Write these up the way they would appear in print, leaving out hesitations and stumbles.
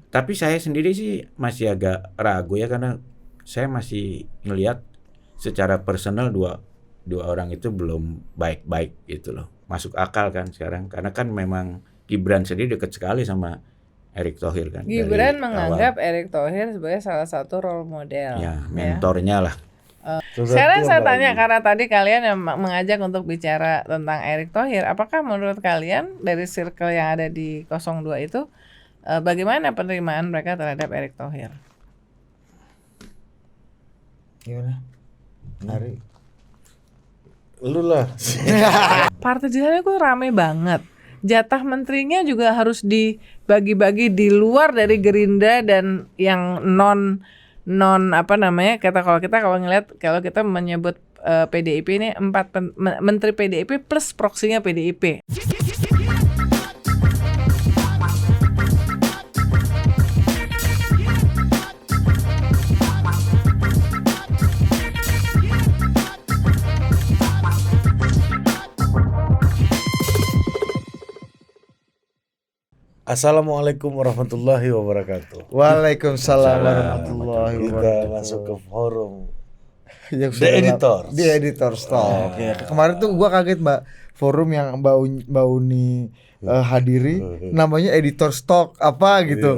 Tapi saya sendiri sih masih agak ragu ya, karena saya masih ngelihat secara personal dua orang itu belum baik-baik gitu loh. Masuk akal kan sekarang, karena kan memang Gibran sendiri dekat sekali sama Erick Thohir kan Gibran dari menganggap awal. Erick Thohir sebagai salah satu role model. Ya, mentornya lah. Sekarang saya tanya, karena tadi kalian yang mengajak untuk bicara tentang Erick Thohir, apakah menurut kalian dari circle yang ada di 02 itu bagaimana penerimaan mereka terhadap Erick Thohir? Gimana? Hari lu lah. Partai Gerindra itu rame banget. Jatah menterinya juga harus dibagi-bagi di luar dari Gerindra dan yang non apa namanya, kalau kita menyebut PDIP ini 4 menteri PDIP plus proksinya PDIP. Assalamualaikum warahmatullahi wabarakatuh. Waalaikumsalam warahmatullahi Kita wabarakatuh. masuk ke forum Yang The Editors. The Editors Talk. Ya, kemarin tuh gua kaget Mbak, forum yang Mbak Uni hadiri namanya Editors Talk apa gitu.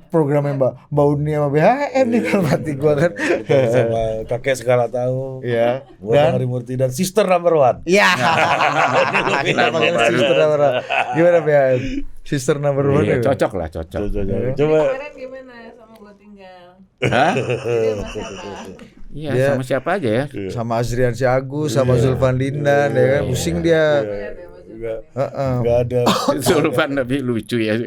Programnya Mbak Uni sama BHM nih kan, mati gua kan. sama kakek segala tahu. Iya. Dan Hari Murti dan Sister Number One. Iya. Kita panggil Sister Number One. Gimana BHM? Sister Number One. Iya, ya? cocok lah, cocok. Coba. Kemarin gimana sama gue tinggal? Hah? Jadi sama siapa? Iya, Dia- sama siapa aja ya? Sama Azrian Agus, sama Zulfan Lindan ya kan, pusing dia. Enggak ada Sulfan lebih lucu ya.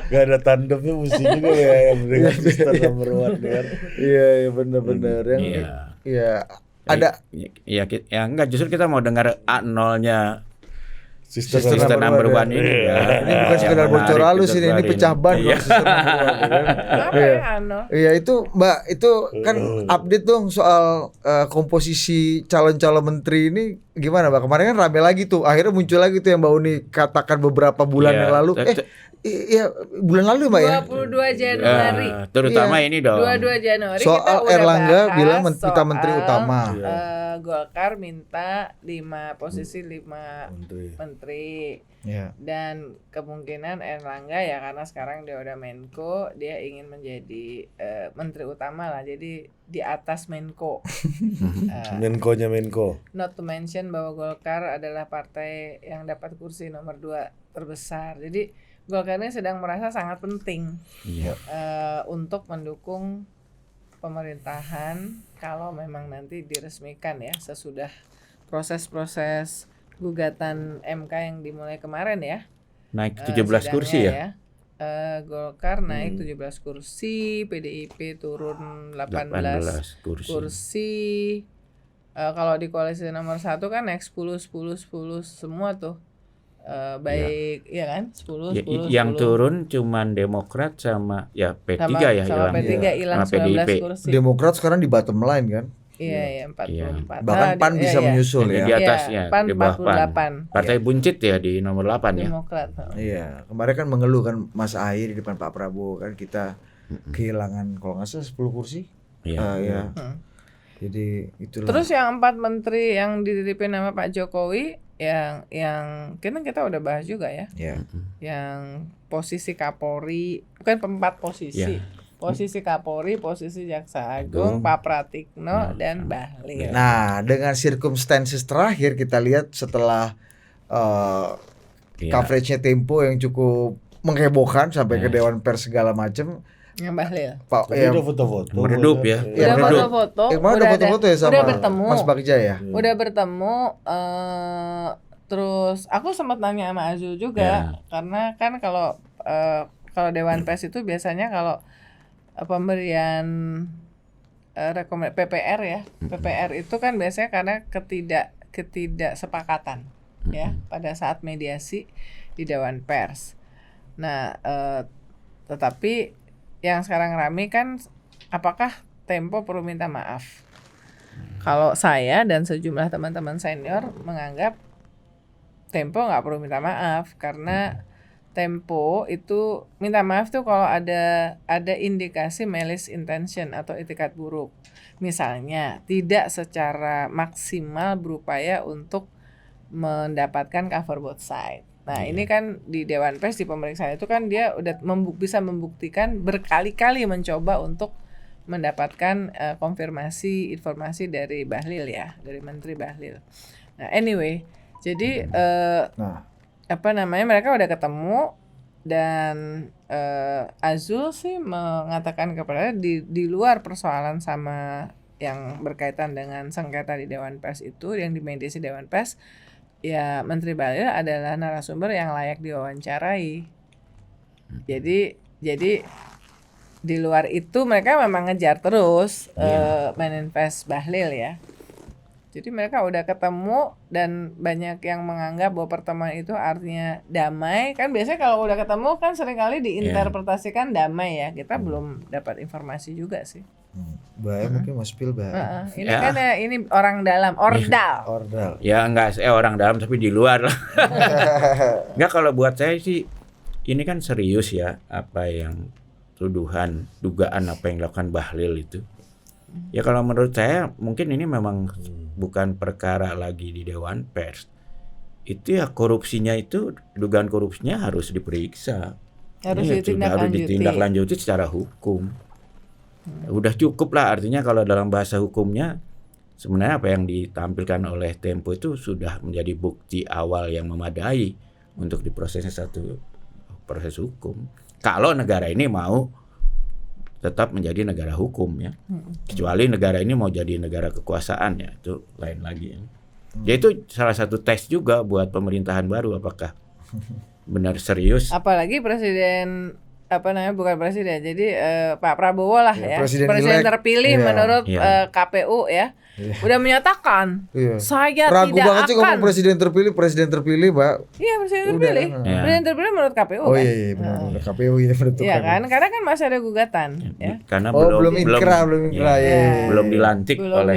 enggak ada tandemnya musik juga ya yang dengan Sister Number One kan. Iya, iya benar-benar yang Iya. iya ada Ya, ya enggak, justru kita mau dengar A0-nya Sister Sister Number One, One ini ya. ini bukan Yang sekedar bocor menarik halus untuk ini hari pecah ban Iya. kalau Sister Number One, ya kan? Apa Iya. ya Ano? Iya itu Mbak, itu kan update dong soal komposisi calon-calon menteri ini gimana Mbak? Kemarin kan rame lagi tuh, akhirnya muncul lagi tuh yang Mbak Uni katakan beberapa bulan Iya, yang lalu. Iya bulan lalu Mbak ya. 22 Januari. Terutama Iya. ini dong. 22 Januari Soal kita udah Erlangga bahas bilang kita menteri soal, utama. Golkar minta 5 posisi 5 Menteri. menteri. Iya. Dan kemungkinan Erlangga ya karena sekarang dia udah Menko, dia ingin menjadi menteri utama lah, jadi di atas Menko. Menko-nya Menko. Not to mention bahwa Golkar adalah partai yang dapat kursi nomor 2 terbesar. Jadi Golkar ini sedang merasa sangat penting Iya. untuk mendukung pemerintahan kalau memang nanti diresmikan ya sesudah proses-proses gugatan MK yang dimulai kemarin ya. Naik 17 kursi ya. Golkar naik 17 kursi, PDIP turun 18 kursi. kursi. Kalau di koalisi nomor 1 kan naik 10 semua tuh. Baik ya kan 10 Ya, 10 yang 10. turun cuman Demokrat sama ya P3 ya sama hilang. P3 hilang Sama PDIP. 19 kursi. Demokrat sekarang di bottom line kan. Iya ya 44. Bahkan PAN bisa menyusul Di ya. atasnya, PAN di bawah PAN. 48. Partai buncit ya di nomor 8 ya. Demokrat. Iya, kemarin kan mengeluh kan Mas Ahy di depan Pak Prabowo kan kita kehilangan kalau nggak salah 10 kursi. Iya. Iya. Jadi itulah. Terus yang 4 menteri yang dititipin sama Pak Jokowi yang kita udah bahas juga ya. ya. Yang posisi Kapolri, bukan 4 posisi. Ya. Posisi Kapolri, posisi Jaksa Agung, Pak Pratikno dan Bahlil. Nah, dengan circumstances terakhir kita lihat setelah Iya. coverage-nya Tempo yang cukup menghebohkan sampai ke Dewan Pers segala macam. Yang Bahlil. Pak Tapi ya, udah foto-foto. Meredup ya. Iya, Udah meredup. foto-foto. Kemarin udah foto-foto ya sama udah bertemu. Mas Bagja ya. Udah bertemu, terus aku sempat nanya sama Azul juga, karena kan kalau Dewan Pers itu biasanya kalau pemberian PPR ya, PPR itu kan biasanya karena ketidaksepakatan ya pada saat mediasi di Dewan Pers. Nah, tetapi yang sekarang rame kan apakah Tempo perlu minta maaf? Kalau saya dan sejumlah teman-teman senior menganggap Tempo nggak perlu minta maaf karena Tempo itu minta maaf tuh kalau ada indikasi malice intention atau itikat buruk. Misalnya tidak secara maksimal berupaya untuk mendapatkan cover both side. Nah, ini kan di Dewan Pers di pemeriksaan itu kan dia udah bisa membuktikan berkali-kali mencoba untuk mendapatkan konfirmasi informasi dari Bahlil ya, dari Menteri Bahlil. Nah, anyway, jadi mereka udah ketemu dan Azul sih mengatakan kepada di luar persoalan sama yang berkaitan dengan sengketa di Dewan Pers itu yang dimediasi Dewan Pers, ya Menteri Bahlil adalah narasumber yang layak diwawancarai. Jadi di luar itu mereka memang ngejar terus meninvest Bahlil ya. Jadi mereka udah ketemu dan banyak yang menganggap bahwa pertemuan itu artinya damai. Kan biasanya kalau udah ketemu kan seringkali diinterpretasikan damai ya. Kita belum dapat informasi juga sih. Bahaya mungkin Mas Pil bahaya. Ini kan ini orang dalam, ordal. Ya enggak orang dalam tapi di luar lah. Enggak, kalau buat saya sih ini kan serius ya apa yang dugaan apa yang dilakukan Bahlil itu. Ya kalau menurut saya mungkin ini memang bukan perkara lagi di Dewan Pers. Itu ya korupsinya itu, dugaan korupsinya harus diperiksa. Harus ditindaklanjuti secara hukum. Udah cukup lah, artinya kalau dalam bahasa hukumnya sebenarnya apa yang ditampilkan oleh Tempo itu sudah menjadi bukti awal yang memadai untuk diprosesnya satu proses hukum. Kalau negara ini mau tetap menjadi negara hukum ya. Kecuali negara ini mau jadi negara kekuasaan ya, itu lain lagi ya. Ya itu salah satu tes juga buat pemerintahan baru apakah benar serius. Apalagi presiden bukan presiden. Jadi Pak Prabowo lah ya. Presiden terpilih menurut KPU ya. Udah menyatakan saya ragu tidak banget sih akan ngomong presiden terpilih, Pak. Iya, presiden terpilih. Presiden terpilih menurut KPU kan. Iya, menurut KPU ya menentukan. Iya kan? Karena kan masih ada gugatan ya. Karena belum inkrah ya. Belum dilantik oleh.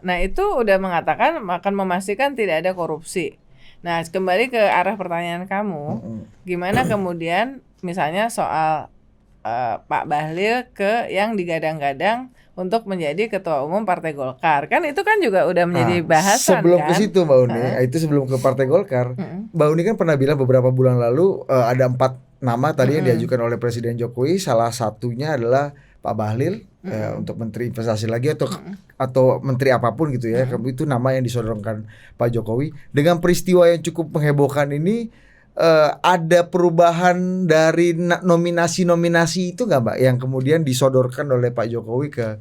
Nah, itu udah mengatakan akan memastikan tidak ada korupsi. Nah, kembali ke arah pertanyaan kamu, gimana kemudian misalnya soal Pak Bahlil ke yang digadang-gadang untuk menjadi ketua umum Partai Golkar. Kan itu kan juga udah menjadi bahasan sebelum kan. Ke situ Mbak Uni, itu sebelum ke Partai Golkar. Mbak Uni kan pernah bilang beberapa bulan lalu ada 4 nama tadi yang diajukan oleh Presiden Jokowi, salah satunya adalah Pak Bahlil untuk Menteri Investasi lagi atau Menteri apapun gitu ya. Itu nama yang disodorkan Pak Jokowi. Dengan peristiwa yang cukup menghebohkan ini, ada perubahan dari nominasi-nominasi itu nggak Mbak yang kemudian disodorkan oleh Pak Jokowi ke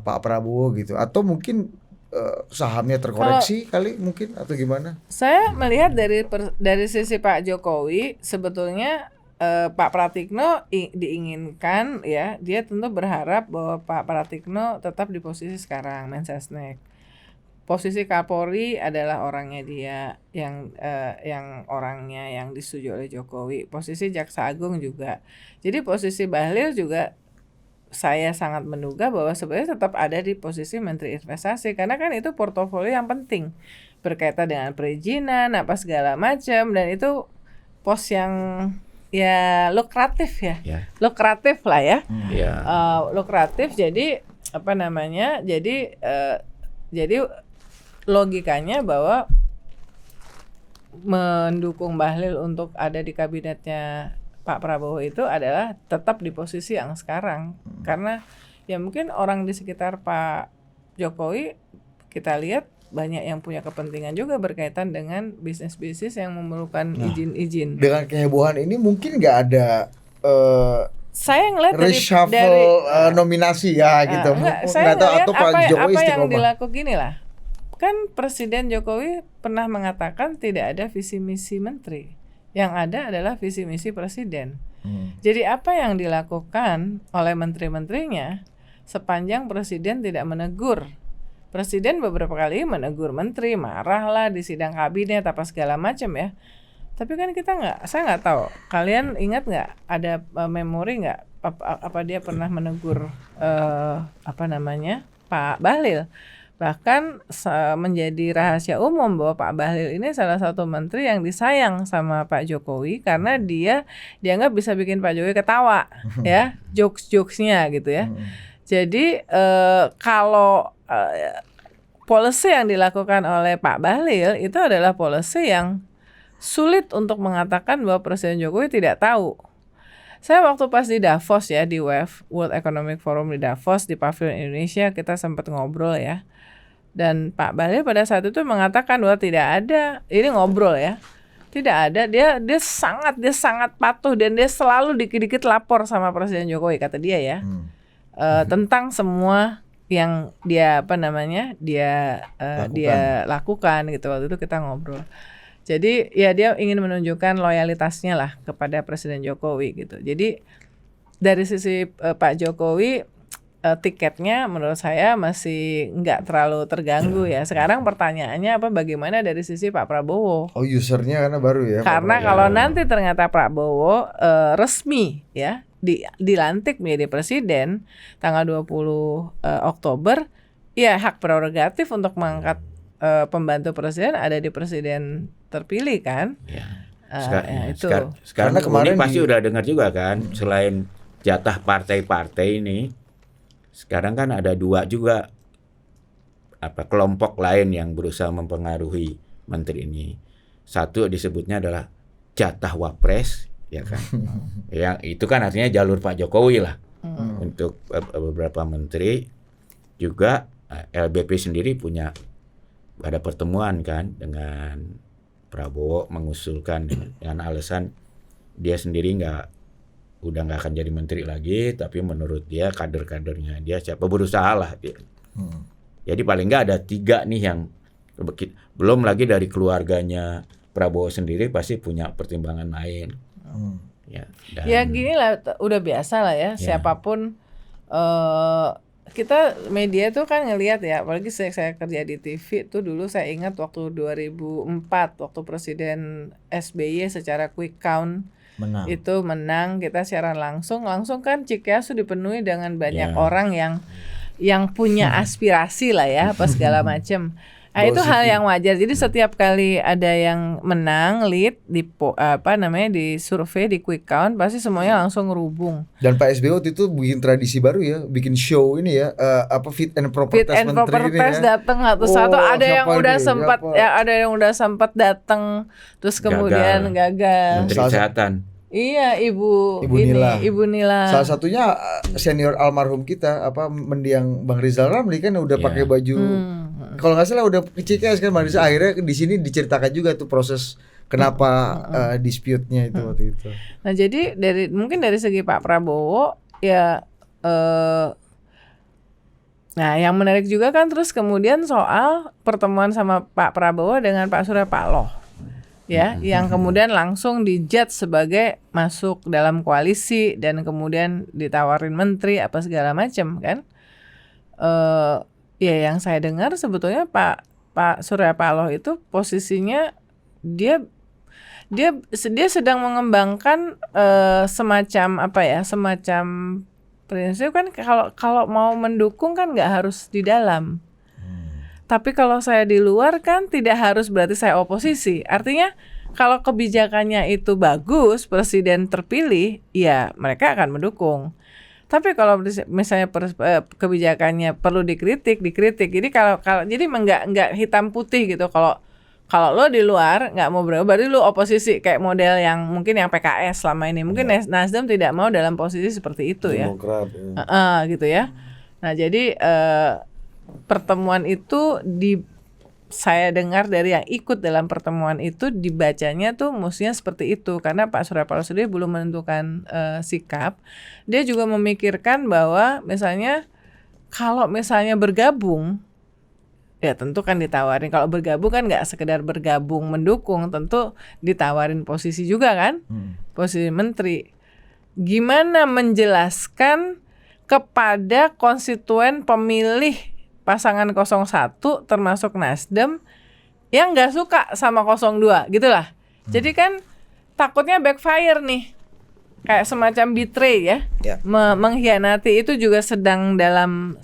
Pak Prabowo gitu, atau mungkin sahamnya terkoreksi kali mungkin atau gimana? Saya melihat dari sisi Pak Jokowi sebetulnya Pak Pratikno diinginkan ya, dia tentu berharap bahwa Pak Pratikno tetap di posisi sekarang Mensesnek. Posisi Kapolri adalah orangnya dia yang orangnya yang disetujui oleh Jokowi. Posisi Jaksa Agung juga. Jadi posisi Bahlil juga saya sangat menduga bahwa sebenarnya tetap ada di posisi Menteri Investasi karena kan itu portofolio yang penting berkaitan dengan perizinan apa segala macam, dan itu pos yang ya lukratif ya. Lukratif lah ya. Lukratif, jadi apa namanya? Jadi logikanya bahwa mendukung Bahlil untuk ada di kabinetnya Pak Prabowo itu adalah tetap di posisi yang sekarang. Karena ya mungkin orang di sekitar Pak Jokowi kita lihat banyak yang punya kepentingan juga berkaitan dengan bisnis-bisnis yang memerlukan izin-izin. Dengan kehebohan ini mungkin nggak ada saya ngelihat dari nominasi ya gitu. Saya ngelihat apa yang dilakukan gini lah. Kan Presiden Jokowi pernah mengatakan tidak ada visi misi menteri. Yang ada adalah visi misi presiden. Jadi apa yang dilakukan oleh menteri-menterinya sepanjang presiden tidak menegur. Presiden beberapa kali menegur menteri, marahlah di sidang kabinet apa segala macam ya. Tapi kan saya nggak tahu. Kalian ingat nggak ada memori nggak apa dia pernah menegur Pak Bahlil? Bahkan menjadi rahasia umum bahwa Pak Bahlil ini salah satu menteri yang disayang sama Pak Jokowi karena dia dianggap bisa bikin Pak Jokowi ketawa ya, jokes-jokesnya gitu ya. Jadi kalau policy yang dilakukan oleh Pak Bahlil itu adalah policy yang sulit untuk mengatakan bahwa Presiden Jokowi tidak tahu. Saya waktu pas di Davos ya, di WEF, World Economic Forum di Davos, di Pavilion Indonesia, kita sempat ngobrol ya. Dan Pak Bahlil pada saat itu mengatakan bahwa tidak ada, ini ngobrol ya, tidak ada, dia sangat patuh dan dia selalu dikit-dikit lapor sama Presiden Jokowi, kata dia ya, tentang semua yang dia dia lakukan gitu. Waktu itu kita ngobrol. Jadi ya dia ingin menunjukkan loyalitasnya lah kepada Presiden Jokowi gitu. Jadi dari sisi Pak Jokowi tiketnya menurut saya masih nggak terlalu terganggu ya. Sekarang pertanyaannya bagaimana dari sisi Pak Prabowo? Oh, usernya karena baru ya. Karena kalau nanti ternyata Prabowo resmi ya dilantik menjadi presiden tanggal 20 Oktober, ya hak prerogatif untuk mengangkat pembantu presiden ada di presiden terpilih kan? Ya. Itu. Sekarang kemarin pasti udah dengar juga kan, selain jatah partai-partai ini, sekarang kan ada 2 juga kelompok lain yang berusaha mempengaruhi menteri ini. Satu disebutnya adalah jatah wapres, ya kan? Yang itu kan artinya jalur Pak Jokowi lah. Untuk beberapa menteri juga LBP sendiri ada pertemuan kan dengan Prabowo mengusulkan dengan alasan dia sendiri udah nggak akan jadi menteri lagi, tapi menurut dia kader-kadernya dia siapa berusaha lah dia. Jadi paling nggak ada 3 nih yang belum lagi dari keluarganya Prabowo sendiri pasti punya pertimbangan lain. Ya gini lah, udah biasa lah ya. Siapapun kita media tuh kan ngelihat ya, apalagi saya kerja di TV tuh dulu, saya ingat waktu 2004 waktu Presiden SBY secara quick count menang, kita siaran langsung kan Cikeasu dipenuhi dengan banyak orang yang punya aspirasi lah ya, apa segala macam. Nah, itu hal yang wajar. Jadi setiap kali ada yang menang lead di di survei, di quick count, pasti semuanya langsung ngerubung. Dan Pak SBY waktu itu bikin tradisi baru ya, bikin show ini ya, fit and proper test menteri ini ya. Datang satu-satu, ada yang udah sempat ada yang udah sempat datang terus kemudian gagal. Menteri Kesehatan. Iya, Ibu Nila. Salah satunya senior almarhum kita, mendiang Bang Rizal Ramli kan udah pakai baju. Kalau nggak salah udah keciknya kan Bang Rizal. Akhirnya di sini diceritakan juga tuh proses kenapa dispute-nya itu waktu itu. Nah, jadi mungkin dari segi Pak Prabowo ya nah, yang menarik juga kan terus kemudian soal pertemuan sama Pak Prabowo dengan Pak Surya Paloh. Ya, yang kemudian langsung dijudge sebagai masuk dalam koalisi dan kemudian ditawarin menteri apa segala macam kan. Ya yang saya dengar sebetulnya Pak Surya Paloh itu posisinya dia sedang mengembangkan semacam prinsip kan, kalau mau mendukung kan nggak harus di dalam. Tapi kalau saya di luar kan tidak harus berarti saya oposisi. Artinya kalau kebijakannya itu bagus, presiden terpilih, ya mereka akan mendukung. Tapi kalau misalnya kebijakannya perlu dikritik. Jadi kalau jadi nggak hitam putih gitu. Kalau lo di luar nggak mau berubah, berarti lo oposisi, kayak model yang mungkin yang PKS selama ini. Mungkin Nasdem tidak mau dalam posisi seperti itu ya. Demokrat. Gitu ya. Nah jadi pertemuan itu saya dengar dari yang ikut dalam pertemuan itu dibacanya tuh mestinya seperti itu, karena Pak Surya Paloh sendiri belum menentukan sikap. Dia juga memikirkan bahwa misalnya kalau misalnya bergabung, ya tentu kan ditawarin. Kalau bergabung kan nggak sekedar bergabung mendukung, tentu ditawarin posisi juga kan, posisi menteri. Gimana menjelaskan kepada konstituen pemilih pasangan 01 termasuk Nasdem yang nggak suka sama 02 gitulah. Jadi kan takutnya backfire nih. kayak semacam betray ya, Ya. mengkhianati itu juga sedang dalam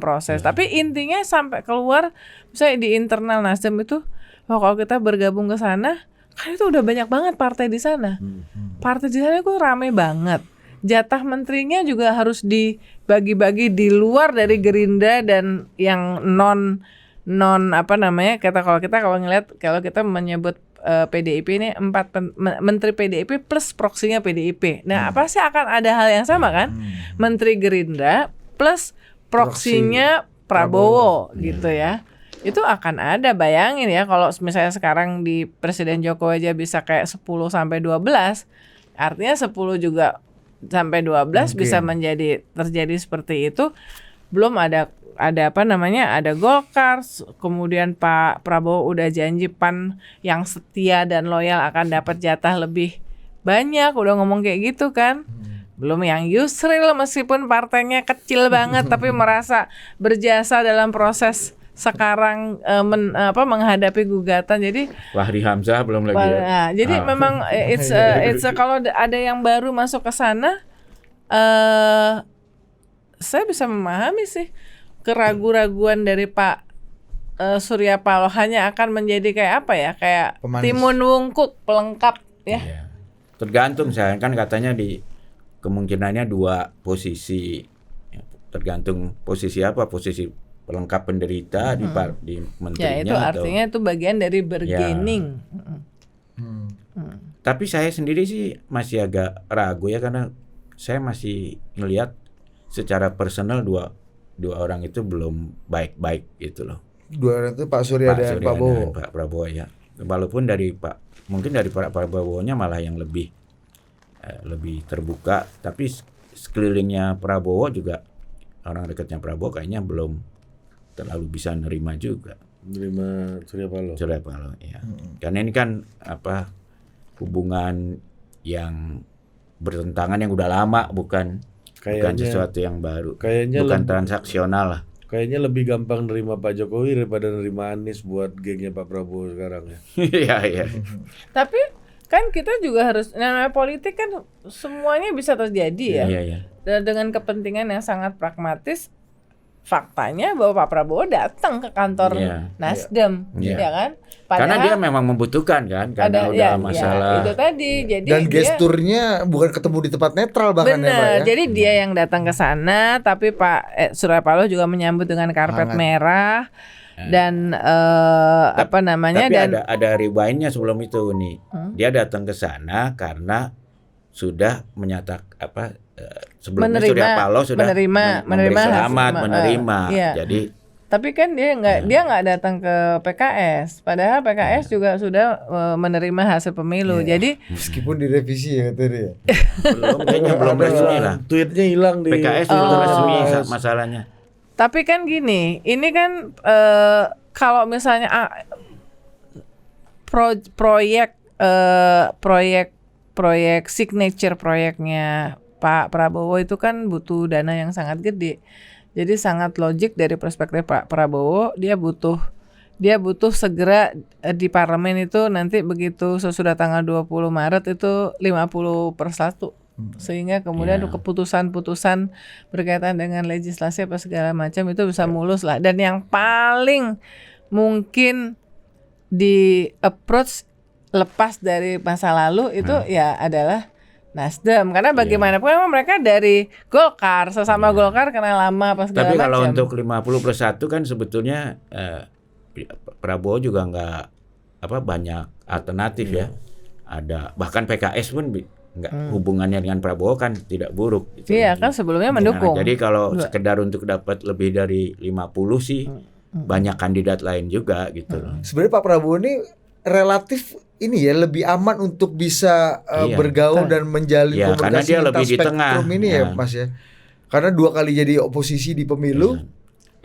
proses. Tapi intinya sampai keluar, misalnya di internal Nasdem itu, kalau kita bergabung ke sana, kan itu udah banyak banget partai di sana. Partai di sana itu rame banget. Jatah menterinya juga harus dibagi-bagi di luar dari Gerindra dan yang non apa namanya, kalau kita menyebut PDIP ini 4 menteri PDIP plus proksinya PDIP. Nah, pasti akan ada hal yang sama kan? Menteri Gerindra plus proksinya Prabowo gitu ya. Itu akan ada, bayangin ya, kalau misalnya sekarang di Presiden Jokowi aja bisa kayak 10 sampai 12, artinya 10 juga sampai 12 bisa terjadi seperti itu. Belum ada Golkar, kemudian Pak Prabowo udah janji PAN yang setia dan loyal akan dapat jatah lebih banyak, udah ngomong kayak gitu kan. Belum yang Yusril meskipun partainya kecil banget tapi merasa berjasa dalam proses sekarang menghadapi gugatan. Jadi Fahri Hamzah belum lagi ya. nah, jadi memang kalau ada yang baru masuk ke sana, saya bisa memahami sih keraguan-raguan dari Pak Surya Paloh hanya akan menjadi kayak apa ya, kayak Pemanis. timun wungkuk pelengkap ya. Iya. Tergantung, saya kan katanya di kemungkinannya 2 posisi. Ya, tergantung posisi apa, posisi pelengkap penderita di menterinya. Ya itu artinya itu bagian dari bargaining. Tapi saya sendiri sih masih agak ragu ya, karena saya masih ngelihat secara personal dua orang itu belum baik-baik gitu loh. 2 orang itu Pak Surya dan Pak Prabowo. Pak Prabowo ya. Walaupun mungkin dari Pak Prabowo-nya malah yang lebih terbuka, tapi sekelilingnya Prabowo juga, orang dekatnya Prabowo kayaknya belum terlalu bisa nerima juga. Menerima Surya Paloh Ya. Karena ini kan hubungan yang bertentangan yang udah lama, bukan sesuatu yang baru, bukan transaksional lah. Kayaknya lebih gampang nerima Pak Jokowi daripada nerima Anies buat gengnya Pak Prabowo sekarang ya. Iya. Tapi kan kita juga harus, namanya politik kan semuanya bisa terjadi ya. Iya. Dan dengan kepentingan yang sangat pragmatis, faktanya bahwa Pak Prabowo datang ke kantor Nasdem, Iya. ya kan? Karena dia memang membutuhkan kan, karena udah masalah. itu tadi. Jadi Dan gesturnya bukan ketemu di tempat netral bahkan ya, Pak benar. ya. Jadi dia yang datang ke sana, tapi Pak Surya Paloh juga menyambut dengan karpet merah dan Tapi dan ada rewindnya sebelum itu nih. Dia datang ke sana karena sudah menyatakan sebelumnya Surya Paloh sudah memberi selamat, menerima. Jadi tapi kan dia nggak datang ke PKS, padahal PKS juga sudah menerima hasil pemilu. Jadi meskipun direvisi ya katanya. belum resmi lah. Tweetnya hilang di PKS belum resmi masalahnya. tapi kan gini, ini kan kalau misalnya proyek signature proyeknya Pak Prabowo itu kan butuh dana yang sangat gede. Jadi sangat logik dari perspektif Pak Prabowo, dia butuh segera di parlemen itu nanti begitu sesudah tanggal 20 Maret itu 50/1. Sehingga kemudian keputusan-putusan berkaitan dengan legislasi apa segala macam itu bisa mulus lah. Dan yang paling mungkin di approach lepas dari masa lalu itu ya adalah Nasdem, karena bagaimanapun memang mereka dari Golkar, sesama Golkar kenal lama apa segala macam. Tapi kalau untuk 50/1 kan sebetulnya Prabowo juga nggak banyak alternatif ya. Ada bahkan PKS pun hubungannya dengan Prabowo kan tidak buruk. Gitu. Iya kan sebelumnya mendukung. Nah, jadi kalau sekedar untuk dapat lebih dari 50 sih banyak kandidat lain juga gitu loh. Sebenarnya Pak Prabowo ini relatif ini ya lebih aman untuk bisa bergaul dan menjalin komunikasi karena dia lebih di tengah ini ya Mas ya. Karena 2 kali jadi oposisi di pemilu.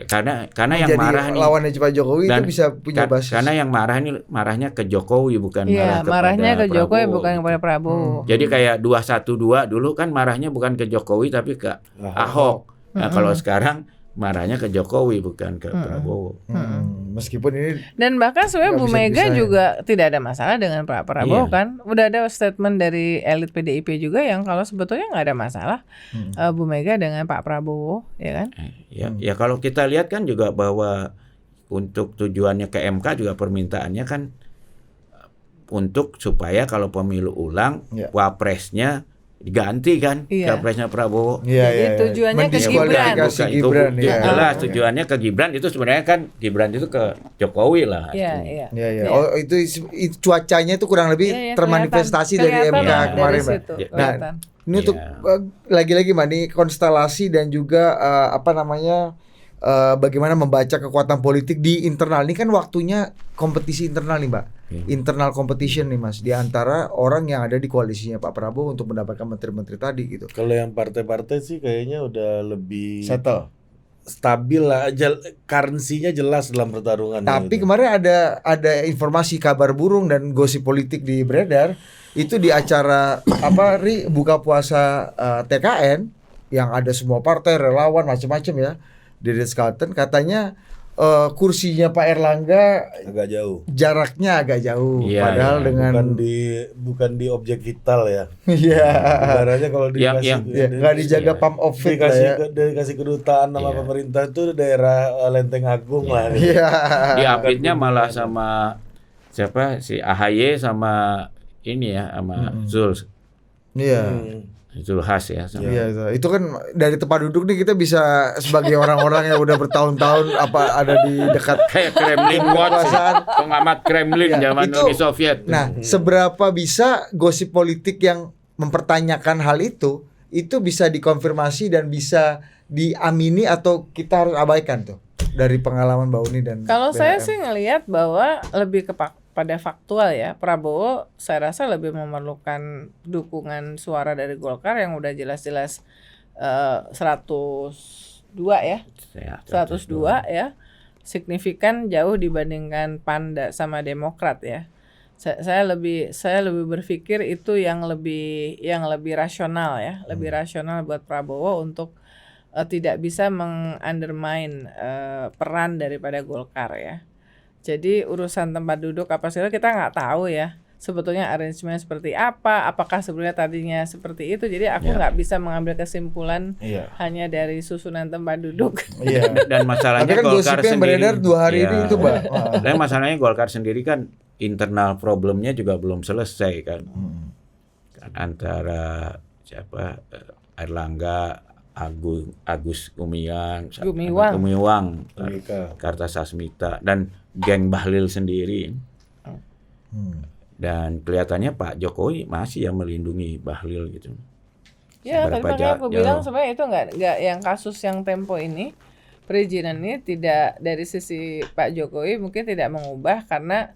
Karena yang marah nih lawannya Pak Jokowi itu bisa punya basis. Karena yang marahnya ke Jokowi bukan marahnya ke Jokowi Prabowo. bukan kepada Prabowo. Jadi kayak 212 dulu kan marahnya bukan ke Jokowi tapi ke Ahok. Nah, kalau sekarang marahnya ke Jokowi bukan ke Prabowo. Meskipun ini Dan bahkan sebenarnya nggak Bu bisa Mega dipisahin. juga tidak ada masalah dengan Pak Prabowo Iya. kan. Udah ada statement dari elit PDIP juga yang kalau sebetulnya nggak ada masalah Bu Mega dengan Pak Prabowo, ya kan? Ya kalau kita lihat kan juga bahwa untuk tujuannya ke MK juga permintaannya kan untuk supaya kalau pemilu ulang Ya. wapresnya diganti kan, Iya. wapresnya Prabowo. Iya, Jadi iya, iya. tujuannya ke Mendiskualifikasi Bukan, Gibran itu ya. jelas tujuannya ke Gibran, itu sebenarnya kan Gibran itu ke Jokowi lah. Iya, artinya. iya. Iya, iya. Iya. Oh, itu cuacanya itu kurang lebih Iya, iya, termanifestasi kelihatan dari MK dari kemarin, Mbak. situ, Ya. Nah, kelihatan. ini untuk Iya. lagi-lagi Mbak, ini konstelasi dan juga apa namanya bagaimana membaca kekuatan politik di internal. Ini kan waktunya kompetisi internal nih, Mbak. Internal competition nih, Mas, di antara orang yang ada di koalisinya Pak Prabowo untuk mendapatkan menteri-menteri tadi gitu. Kalau yang partai-partai sih kayaknya udah lebih Settle. stabil lah, currency-nya jelas dalam pertarungan. Tapi gitu. kemarin ada informasi kabar burung dan gosip politik di beredar itu di acara buka puasa TKN yang ada semua partai relawan macam-macam ya di Ritz-Carlton, katanya kursinya Pak Erlangga agak jauh. jaraknya agak jauh, Iya, padahal iya. dengan Bukan di objek vital ya. iya Ibaratnya kalau dikasih Yang- nggak dijaga Iya. pump of fate lah ya. dikasih kedutaan sama Iya. pemerintah itu daerah Lenteng Agung lah. gitu. Iya. Diapitnya malah sama siapa si AHY sama ini ya sama Zul Iya. Zulhas ya sama. Iya, itu kan dari tempat duduk nih kita bisa sebagai orang-orang yang udah bertahun-tahun ada di dekat Kayak Kremlin Watch, kekuasaan. pengamat Kremlin Ya, zaman itu- Uni Soviet. Nah, seberapa bisa gosip politik yang mempertanyakan hal itu bisa dikonfirmasi dan bisa diamini atau kita harus abaikan tuh dari pengalaman Mbak Uni dan Kalau saya BHM? sih ngelihat bahwa lebih pada faktual ya. Prabowo saya rasa lebih memerlukan dukungan suara dari Golkar yang udah jelas-jelas 102 ya. Ya, 102 ya. Signifikan jauh dibandingkan PAN sama Demokrat ya. Saya lebih berpikir itu yang lebih rasional ya, lebih rasional buat Prabowo untuk tidak bisa mengundermine peran daripada Golkar ya. Jadi urusan tempat duduk apa segala kita nggak tahu ya. Sebetulnya arrangement seperti apa, apakah sebenarnya tadinya seperti itu. Jadi aku nggak bisa mengambil kesimpulan Iya. hanya dari susunan tempat duduk. Iya. Dan masalahnya Tapi kan Golkar gosip yang sendiri. beredar 2 hari ini Ya. itu, Mbak. Dan masalahnya Golkar sendiri kan internal problemnya juga belum selesai kan. Kan antara siapa Erlangga, Agus Gumiwang, Kartasasmita dan geng Bahlil sendiri. Dan kelihatannya Pak Jokowi masih yang melindungi Bahlil gitu. Ya, tadi Seberapa makanya aku jauh. bilang sebenarnya itu nggak yang kasus yang Tempo ini perizinan ini tidak dari sisi Pak Jokowi mungkin tidak mengubah karena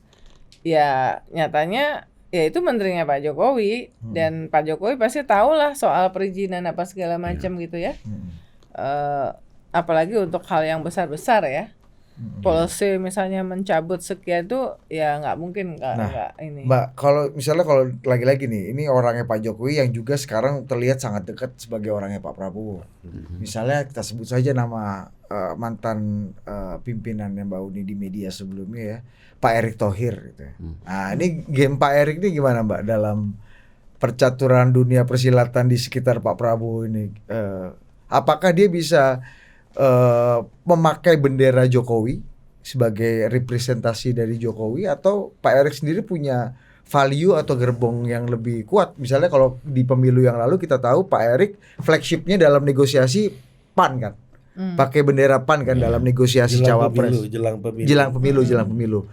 ya nyatanya ya itu menterinya Pak Jokowi dan Pak Jokowi pasti tahu lah soal perizinan apa segala macam gitu ya. Apalagi untuk hal yang besar-besar ya. Policy misalnya mencabut sekian tuh ya nggak mungkin nggak ini. Mbak, kalau lagi-lagi nih, ini orangnya Pak Jokowi yang juga sekarang terlihat sangat dekat sebagai orangnya Pak Prabowo. Misalnya kita sebut saja nama mantan pimpinannya Mbak Uni di media sebelumnya ya, Pak Erick Thohir gitu ya. Nah, ini game Pak Erick ini gimana Mbak dalam percaturan dunia persilatan di sekitar Pak Prabowo ini? Apakah dia bisa memakai bendera Jokowi sebagai representasi dari Jokowi atau Pak Erick sendiri punya value atau gerbong yang lebih kuat? Misalnya kalau di pemilu yang lalu kita tahu Pak Erick flagshipnya dalam negosiasi PAN kan, pakai bendera PAN kan dalam negosiasi cawapres jelang pemilu. jelang pemilu.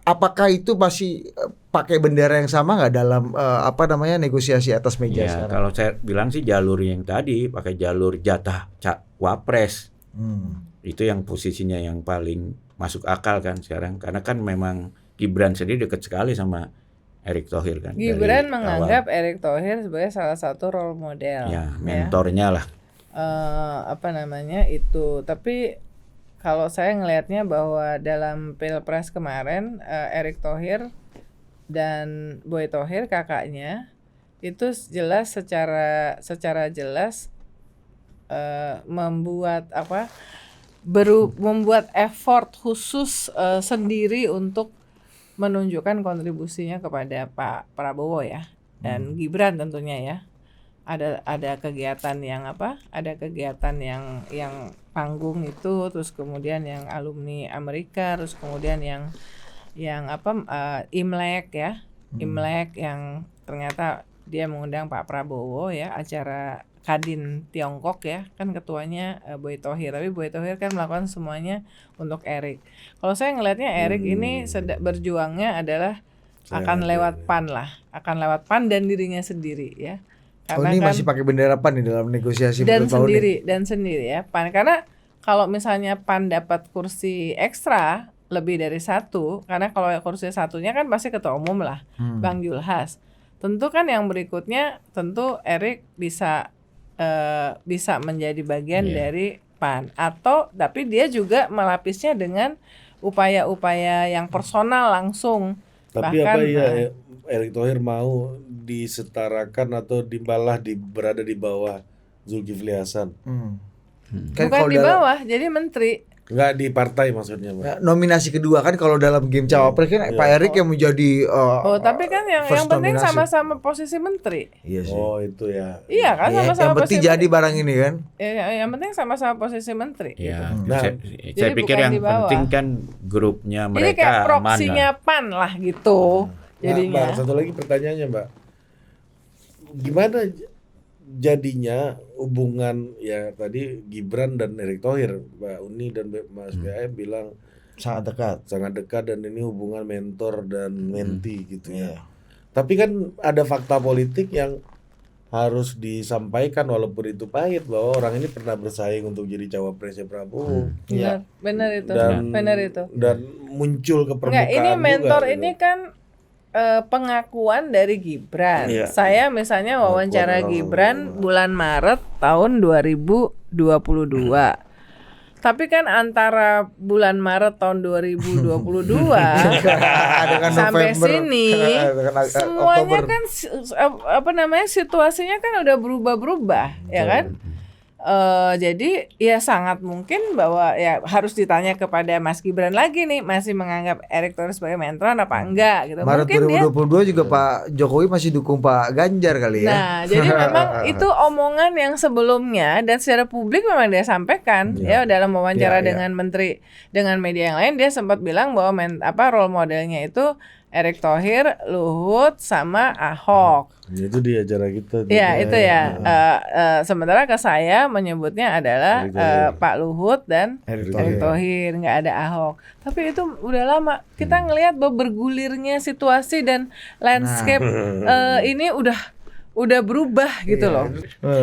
Apakah itu masih pakai bendera yang sama nggak dalam negosiasi atas meja Ya, sekarang? kalau saya bilang sih jalur yang tadi pakai jalur jatah wapres. Itu yang posisinya yang paling masuk akal kan sekarang karena kan memang Gibran sendiri dekat sekali sama Erick Thohir kan. Gibran dari menganggap Erick Thohir sebagai salah satu role model. ya mentornya lah. Itu tapi kalau saya ngelihatnya bahwa dalam Pilpres kemarin Erick Thohir dan Boy Thohir kakaknya itu jelas secara jelas membuat membuat effort khusus sendiri untuk menunjukkan kontribusinya kepada Pak Prabowo ya, dan Gibran tentunya ya. Ada kegiatan yang ada kegiatan yang panggung itu, terus kemudian yang alumni Amerika, terus kemudian yang Imlek ya, Imlek yang ternyata dia mengundang Pak Prabowo ya, acara Kadin Tiongkok ya, kan ketuanya Boy Thohir, tapi Boy Thohir kan melakukan semuanya untuk Erik. Kalau saya ngelihatnya Erik ini berjuangnya adalah akan lewat PAN dan dirinya sendiri ya. Karena ini kan, masih pakai bendera PAN nih dalam negosiasi dan menurut Pak Uni. sendiri ya PAN, karena kalau misalnya PAN dapat kursi ekstra lebih dari satu, karena kalau kursi satunya kan pasti ketua umum lah, Bang Julhas. Tentu kan yang berikutnya tentu Erik bisa menjadi bagian dari PAN, tapi dia juga melapisnya dengan upaya-upaya yang personal langsung. Tapi bahkan Erick Thohir mau disetarakan atau berada di bawah Zulkifli Hasan? Kan bukan kalau di bawah, jadi menteri. Enggak di partai maksudnya, Pak. Ya, nominasi kedua kan kalau dalam game cawapres kan Pak Erik yang menjadi Tapi kan yang penting nominasi. sama-sama posisi menteri. Iya sih. Oh, itu ya. Iya kan, Ya, sama-sama yang penting posisi jadi barang ini kan. yang penting sama-sama posisi menteri. Ya, gitu. Nah, saya jadi pikir bukan yang di bawah. penting kan grupnya Jadi mereka kayak aman proksinya lah. PAN lah gitu. Jadinya. Mbak, satu lagi pertanyaannya, Mbak. Gimana jadinya hubungan ya tadi Gibran dan Erick Thohir, Mbak Uni dan Mas BAM bilang Sangat dekat. dan ini hubungan mentor dan menti gitu ya. Tapi kan ada fakta politik yang harus disampaikan walaupun itu pahit, bahwa orang ini pernah bersaing untuk jadi cawapresnya Prabowo. Benar itu. Dan Benar itu. dan muncul ke permukaan Enggak, ini mentor juga, ini gitu. kan pengakuan dari Gibran. Iya. Saya misalnya wawancara Pengakuan Gibran bulan Maret tahun 2022. Tapi kan antara bulan Maret tahun 2022 sampai November, sini dengan semuanya Oktober. kan situasinya kan udah berubah-berubah, ya kan? Jadi ya sangat mungkin bahwa ya harus ditanya kepada Mas Gibran lagi nih, masih menganggap Erick Thohir sebagai mentoran apa enggak gitu. Maret Mungkin dia 2022 juga Pak Jokowi masih dukung Pak Ganjar kali ya. Nah, jadi memang itu omongan yang sebelumnya dan secara publik memang dia sampaikan ya dalam wawancara dengan menteri, dengan media yang lain, dia sempat bilang bahwa role modelnya itu Erick Thohir, Luhut sama Ahok. Itu di acara kita. Ya itu ya. Sementara ke saya menyebutnya adalah Erick Thohir. Pak Luhut dan Erick Erick Thohir, nggak ada Ahok. Tapi itu udah lama kita ngelihat bahwa bergulirnya situasi dan landscape ini udah berubah gitu loh.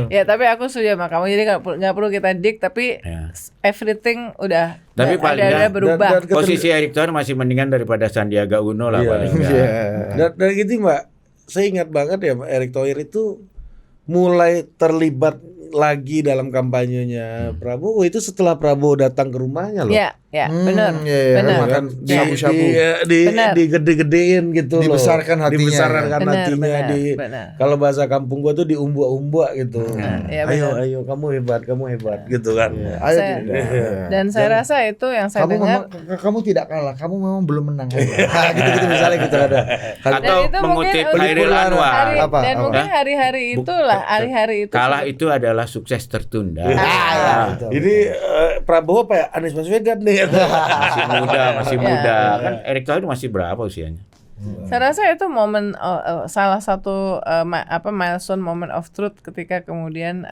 Ya tapi aku setuju sama kamu, jadi nggak perlu kita dik, tapi everything udah Tapi paling ada nggak, berubah. dan Posisi Erick Thohir masih mendingan daripada Sandiaga Uno lah Iya. paling nggak. Dan gitu Mbak, saya ingat banget ya Erick Thohir itu mulai terlibat lagi dalam kampanyenya Prabowo itu setelah Prabowo datang ke rumahnya loh. Ya, benar. Makan Kan shabu-shabu. Benar. digede-gedein gitu loh. Dibesarkan hatinya, Dibesarkan Benar, hatinya benar. kalau bahasa kampung gua tuh diumbuk-umbuk gitu. Iya, Ayo kamu hebat gitu kan. Ayo Saya- tidak. Dan saya rasa itu yang saya Kamu dengar. memang kamu tidak kalah, kamu memang belum menang. gitu misalnya gitu ada. Atau itu mungkin mengutip untuk Hairil Anwar. Apa? Dan mungkin hari-hari itulah, hari-hari itu. Kalah itu adalah sukses tertunda. Ini Prabowo apa ya? Anies Baswedan nih. Masih muda. Kan Erick Thohir masih berapa usianya? Saya rasa itu momen salah satu milestone moment of truth ketika kemudian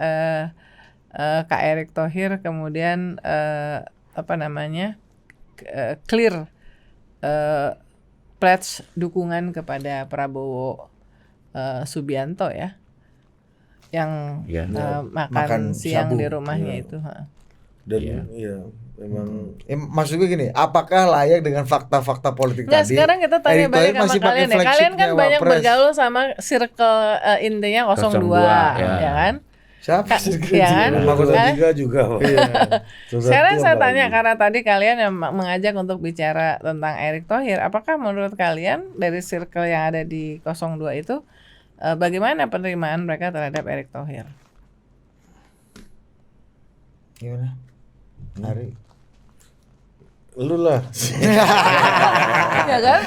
Kak Erick Thohir kemudian clear pledge dukungan kepada Prabowo Subianto ya, yang makan siang shabu. di rumahnya itu. Dan iya memang Maksud gue gini, apakah layak dengan fakta-fakta politik Nggak, tadi? sekarang kita tanya Erick balik Thohir sama masih pakai kalian ya. Kalian kan flagshipnya banyak Wapres. bergaul sama circle intinya 02, ya kan? Siapa? Ya kan? Mahkota 3 juga. Sekarang saya tanya, karena tadi kalian yang mengajak untuk bicara tentang Erick Thohir, apakah menurut kalian dari circle yang ada di 02 itu bagaimana penerimaan mereka terhadap Erick Thohir? Gimana? Ari. Lu lah. Ya kan?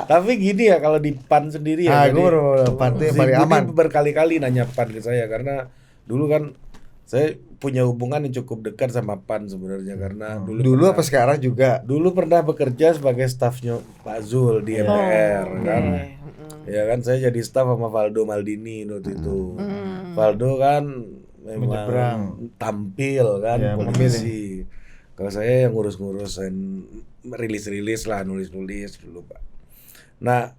Tapi gini ya kalau di PAN sendiri ya. Gue baru PAN tuh yang paling aman. Berkali-kali nanya PAN ke saya karena dulu kan saya punya hubungan yang cukup dekat sama PAN sebenarnya karena Dulu apa sekarang juga? dulu pernah bekerja sebagai stafnya Pak Zul di MPR kan. Ya kan saya jadi staf sama Valdo Maldini waktu itu. Valdo kan memang Menyeberang. tampil kan Ya, politisi. Kalau saya yang ngurus-ngurusin rilis-rilis lah, nulis-nulis dulu Pak. Nah,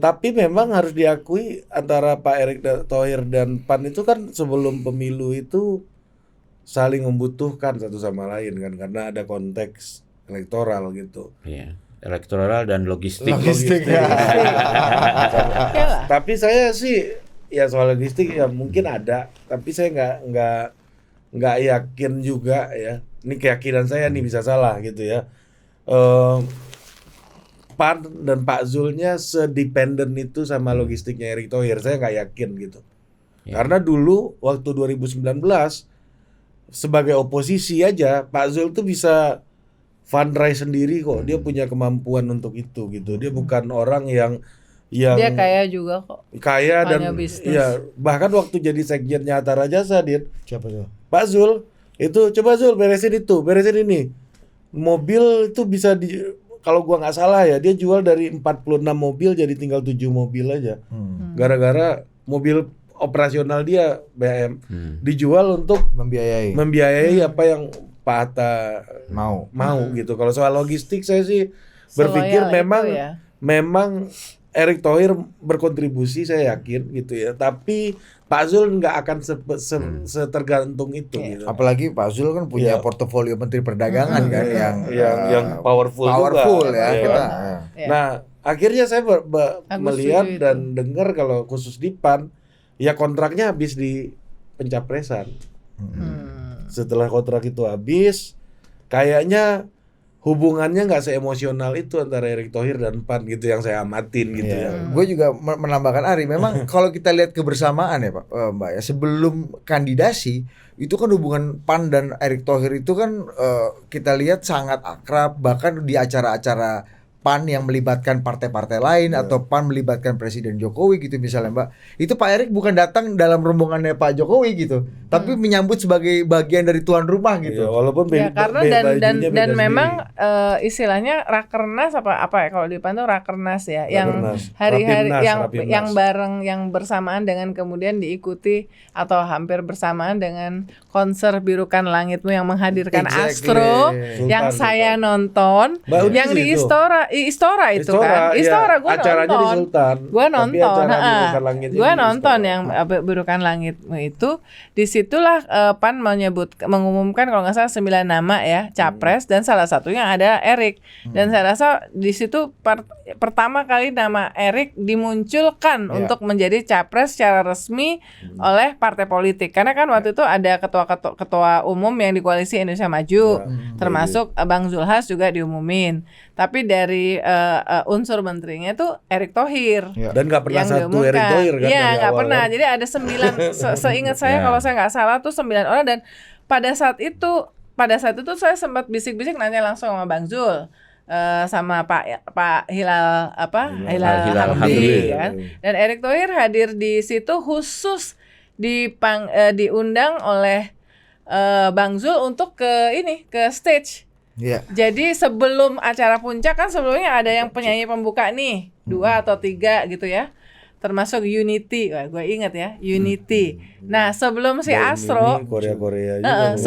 tapi memang harus diakui antara Pak Erick Thohir dan PAN itu kan sebelum pemilu itu saling membutuhkan satu sama lain kan karena ada konteks elektoral gitu. Iya, elektoral dan logistik. Logistik ya. Tapi saya sih ya soal logistik ya mungkin ada, tapi saya nggak yakin juga ya. Ini keyakinan saya nih bisa salah gitu ya. PAN dan Pak Zulnya sedependen itu sama logistiknya Erick Thohir. Saya nggak yakin gitu. Ya. Karena dulu waktu 2019 sebagai oposisi aja Pak Zul tuh bisa fundraise sendiri kok. Dia punya kemampuan untuk itu gitu. Dia bukan orang yang Dia kaya juga kok. kaya Punya dan bisnis. ya bahkan waktu jadi sekjennya Hatta Rajasa Dit, Siapa tuh? Pak Zul itu coba Zul beresin itu, beresin ini. Mobil itu bisa kalau gua nggak salah ya, dia jual dari 46 mobil jadi tinggal 7 mobil aja. Gara-gara mobil operasional dia BM dijual untuk membiayai apa yang Pak Hatta Mau. gitu. Kalau soal logistik saya sih berpikir Seloyal memang itu ya. memang Erick Thohir berkontribusi saya yakin gitu ya. Tapi Pak Zul nggak akan setergantung itu gitu. Apalagi Pak Zul kan punya Iya. portofolio Menteri Perdagangan kan yang powerful powerful juga, ya ya kita. kan? Ya. Nah, akhirnya saya melihat setuju itu. dan dengar kalau khusus di PAN ya kontraknya habis di pencapresan. Setelah kontrak itu habis, kayaknya hubungannya nggak seemosional itu antara Erick Thohir dan PAN gitu yang saya amatin gitu ya. Gue juga menambahkan Ari, memang kalau kita lihat kebersamaan ya Pak, Mbak ya, sebelum kandidasi itu kan hubungan PAN dan Erick Thohir itu kan kita lihat sangat akrab, bahkan di acara-acara PAN yang melibatkan partai-partai lain atau PAN melibatkan Presiden Jokowi gitu misalnya Mbak. Itu Pak Erick bukan datang dalam rombongannya Pak Jokowi gitu, tapi menyambut sebagai bagian dari tuan rumah gitu. Iya, walaupun Ya karena bajunya beda dan memang sendiri. istilahnya rakernas apa ya kalau di PAN tuh rakernas ya yang Rakernas. hari-hari Rapimnas. yang bareng yang bersamaan dengan kemudian diikuti atau hampir bersamaan dengan konser Birukan Langitmu yang menghadirkan Exactly. Astro yang Sultan, saya nonton Mbak Udi yang di situ. Istora itu kan iya. Istora gue Acaranya di nonton Sultan. gue Tapi nonton acara Birukan Langitnya gue di nonton Istora. yang Birukan Langitmu itu disitulah PAN mengumumkan kalau nggak salah 9 nama ya capres dan salah satunya ada Erick dan saya rasa di situ pertama kali nama Erick dimunculkan untuk menjadi capres secara resmi oleh partai politik karena kan waktu itu ada ketua umum yang di koalisi Indonesia Maju termasuk Bang Zulhas juga diumumin tapi dari unsur menterinya itu Erick Thohir Dan nggak pernah yang satu diumumkan. Erick Thohir kan Iya dari nggak awal, pernah. kan? Jadi ada 9 seingat saya kalau saya nggak salah tuh 9 orang dan pada saat itu saya sempat bisik-bisik nanya langsung sama Bang Zul. Sama Pak Hilal Hilal Hamdi Hamdi. kan. Dan Erick Thohir hadir di situ khusus diundang oleh Bang Zul untuk ke stage. Iya. Jadi sebelum acara puncak kan sebelumnya ada yang penyanyi pembuka nih 2 atau 3 gitu ya. Termasuk Unity, wah gue inget ya Unity. Nah sebelum si Astro, Korea juga.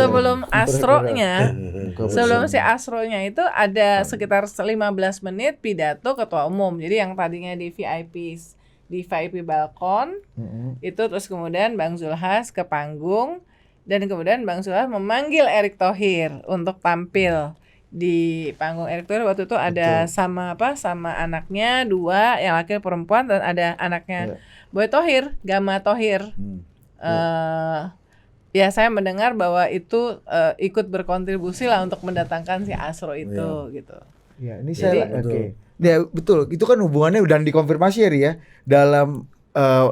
sebelum si Astronya itu ada sekitar 15 menit pidato ketua umum. Jadi yang tadinya di VIP balkon itu terus kemudian Bang Zulhas ke panggung dan kemudian Bang Zulhas memanggil Erick Thohir untuk tampil di panggung. Erick Thohir waktu itu ada sama anaknya 2 yang laki perempuan dan ada anaknya Boy Thohir, Gama Thohir. Ya saya mendengar bahwa itu ikut berkontribusi lah untuk mendatangkan si Astro itu gitu. Ya, ini Jadi- saya oke. Ya betul, itu kan hubungannya udah dikonfirmasi ya Ri ya dalam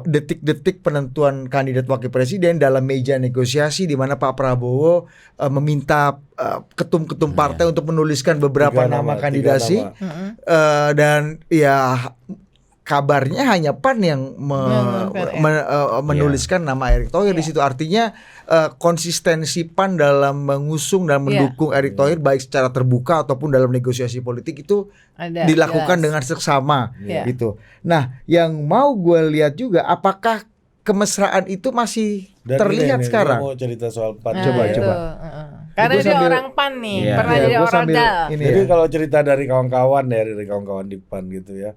detik-detik penentuan kandidat wakil presiden dalam meja negosiasi di mana Pak Prabowo meminta ketum-ketum partai untuk menuliskan beberapa nama kandidasi. Dan ya kabarnya hanya PAN yang menuliskan nama Erick Thohir di situ. Artinya konsistensi PAN dalam mengusung dan mendukung Erick Thohir baik secara terbuka ataupun dalam negosiasi politik itu dilakukan dengan seksama gitu. Nah, yang mau gue lihat juga apakah kemesraan itu masih terlihat sekarang? Gue mau cerita soal PAN. Coba. Karena dia orang PAN nih, pernah jadi orang GAL. Jadi kalau cerita dari kawan-kawan di PAN gitu ya.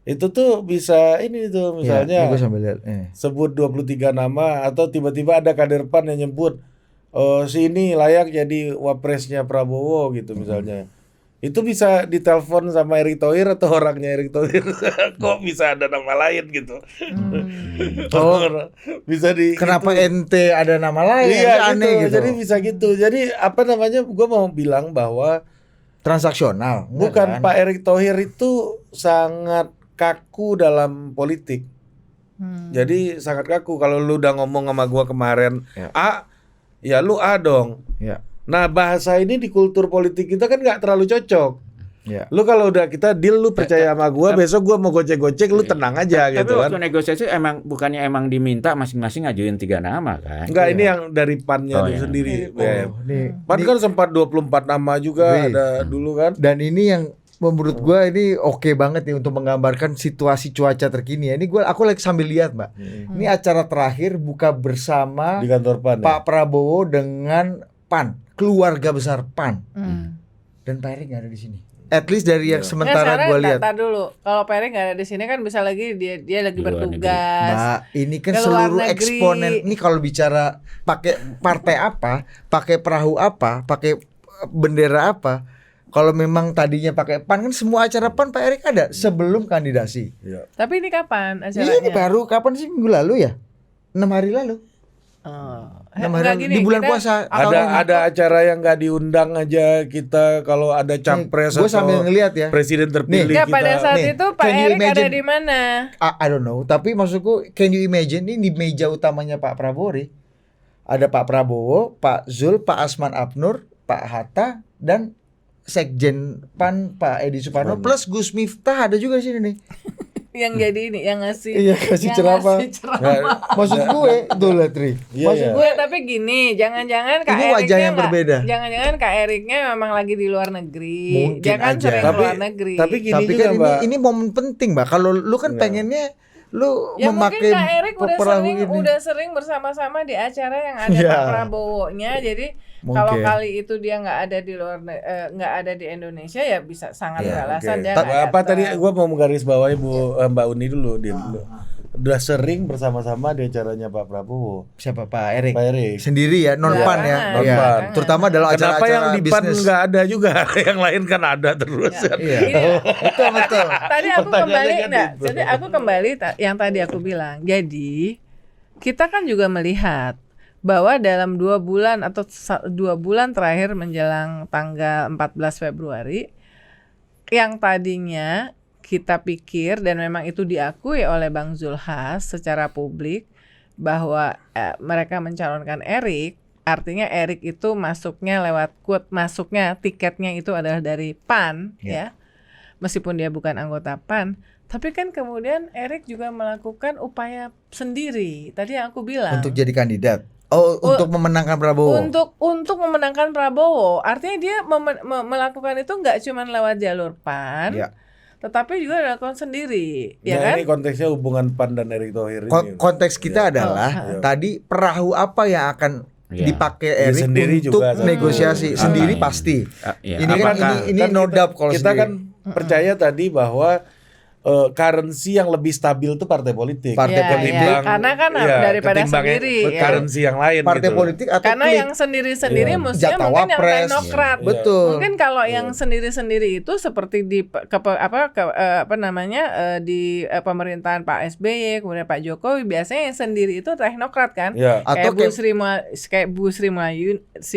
Itu tuh bisa ini tuh misalnya gue sambil lihat. Sebut 23 nama atau tiba-tiba ada kader PAN yang nyebut si ini layak jadi wapresnya Prabowo gitu misalnya. Itu bisa ditelepon sama Erick Thohir atau orangnya Erick Thohir. Kok bisa ada nama lain gitu. Bisa di Kenapa gitu. ente ada nama lain? Iya, Aneh gitu. Jadi bisa gitu. Jadi apa namanya? Gue mau bilang bahwa Transaksional. bukan Pak Erick Thohir itu sangat kaku dalam politik. Jadi sangat kaku. Kalau lu udah ngomong sama gua kemarin A, ya lu A dong. Ya. Nah, bahasa ini di kultur politik kita kan nggak terlalu cocok. Ya. Lu kalau udah kita deal, lu percaya sama gua, besok gua mau gocek-gocek, lu tenang aja Tapi gitu kan. waktu negosiasi bukannya diminta masing-masing ngajuin 3 nama kan? Enggak, ini yang dari PAN-nya iya. sendiri. Nih, PAN kan sempat 24 nama juga Wih. ada dulu kan. dan ini yang menurut gua ini oke banget nih untuk menggambarkan situasi cuaca terkini ya. Ini aku lagi sambil lihat, Mbak. Ini acara terakhir buka bersama Di kantor PAN. Pak Prabowo dengan PAN, keluarga besar PAN. Dan Pak Erick nggak ada di sini. At least dari yang sementara gua lihat. Tar dulu, kalau Pak Erick nggak ada di sini kan bisa lagi dia lagi Di luar bertugas. Mbak, ini kan ke luar seluruh negeri. eksponen. Ini kalau bicara pakai partai apa, pakai perahu apa, pakai bendera apa. Kalau memang tadinya pakai PAN kan semua acara PAN Pak Erick ada sebelum kandidasi. Iya. Tapi ini kapan acaranya? Ini baru kapan sih, minggu lalu ya? 6 hari lalu. 6 hari Enggak lalu, gini, di bulan kita- puasa. Ada acara yang nggak diundang aja kita kalau ada capres Gue sambil ngeliat ya. presiden terpilih Nggak, kita. pada saat Nih, itu Pak can you Erick ada imagine? di mana? I don't know, tapi maksudku can you imagine ini di meja utamanya Pak Prabowo nih. Ada Pak Prabowo, Pak Zul, Pak Asman Abnur, Pak Hatta dan Sekjen PAN Pak Edi Suparno plus Gus Miftah ada juga di sini nih. Yang jadi ini, yang ngasih Iya, kasih yang ceramah. ngasih ceramah. Maksud gue tuh lihat Tri. Iya, Maksud iya. gue Tapi gini, jangan-jangan Kak Ini wajah Eriknya yang berbeda. Jangan-jangan Kak Eriknya memang lagi di luar negeri. Mungkin Dia kan aja. sering Tapi- keluar negeri. tapi gini tapi juga, kan Mbak. ini momen penting, Mbak. Kalau lu kan Enggak. pengennya lu ya mungkin memakai Kak Erik perahu ini. udah sering bersama-sama di acara yang ada Ya. Pak Prabowo-nya. Jadi Mungkin. kalau kali itu dia nggak ada di nggak ada di Indonesia ya bisa sangat Ya, beralasan Oke. dia Ta- nggak apa datang. tadi gua mau menggarisbawahi Mbak Uni dulu dia dulu. Udah sering bersama-sama di acaranya Pak Prabowo. Siapa Pak Erik? Pak Erik. Sendiri ya, non Jangan, PAN ya. non Iya. PAN. Terutama dalam Kenapa yang acara-acara di PAN bisnis. nggak ada juga? Yang lain kan ada terus. Iya. Gini, Betul. tadi aku Pertanyaannya kembali kan enggak, itu. jadi aku kembali yang tadi aku bilang. Jadi kita kan juga melihat bahwa dalam 2 bulan atau 2 bulan terakhir menjelang tanggal 14 Februari yang tadinya kita pikir dan memang itu diakui oleh Bang Zulhas secara publik bahwa mereka mencalonkan Erik, artinya Erik itu masuknya lewat masuknya tiketnya itu adalah dari PAN ya. Meskipun dia bukan anggota PAN, tapi kan kemudian Erik juga melakukan upaya sendiri. Tadi yang aku bilang Untuk jadi kandidat. Oh, untuk memenangkan Prabowo. untuk memenangkan Prabowo, artinya dia melakukan itu nggak cuma lewat jalur PAN, Ya. tetapi juga dilakukan sendiri, ya Nah, kan? ini konteksnya hubungan PAN dan Erick Thohir ini. Konteks kita adalah Iya. tadi perahu apa yang akan Iya. dipakai Dia Erik sendiri untuk juga satu. negosiasi sendiri Iya. pasti. Iya. Ini kan Apakah- ini no kita- doubt kalau kita sendiri. kan percaya tadi bahwa currency yang lebih stabil itu partai politik. Partai Ya, politik. ya. Karena kan daripada ketimbang sendiri, ya. currency yang lain partai gitu. politik atau Karena klik. yang sendiri-sendiri Iya. mestinya Jatah mungkin yang wapres. teknokrat. Iya. Betul. Mungkin kalau yang sendiri-sendiri itu seperti di di pemerintahan Pak SBY, kemudian Pak Jokowi, biasanya yang sendiri itu teknokrat kan? Ya. Atau Kayak Bu Sri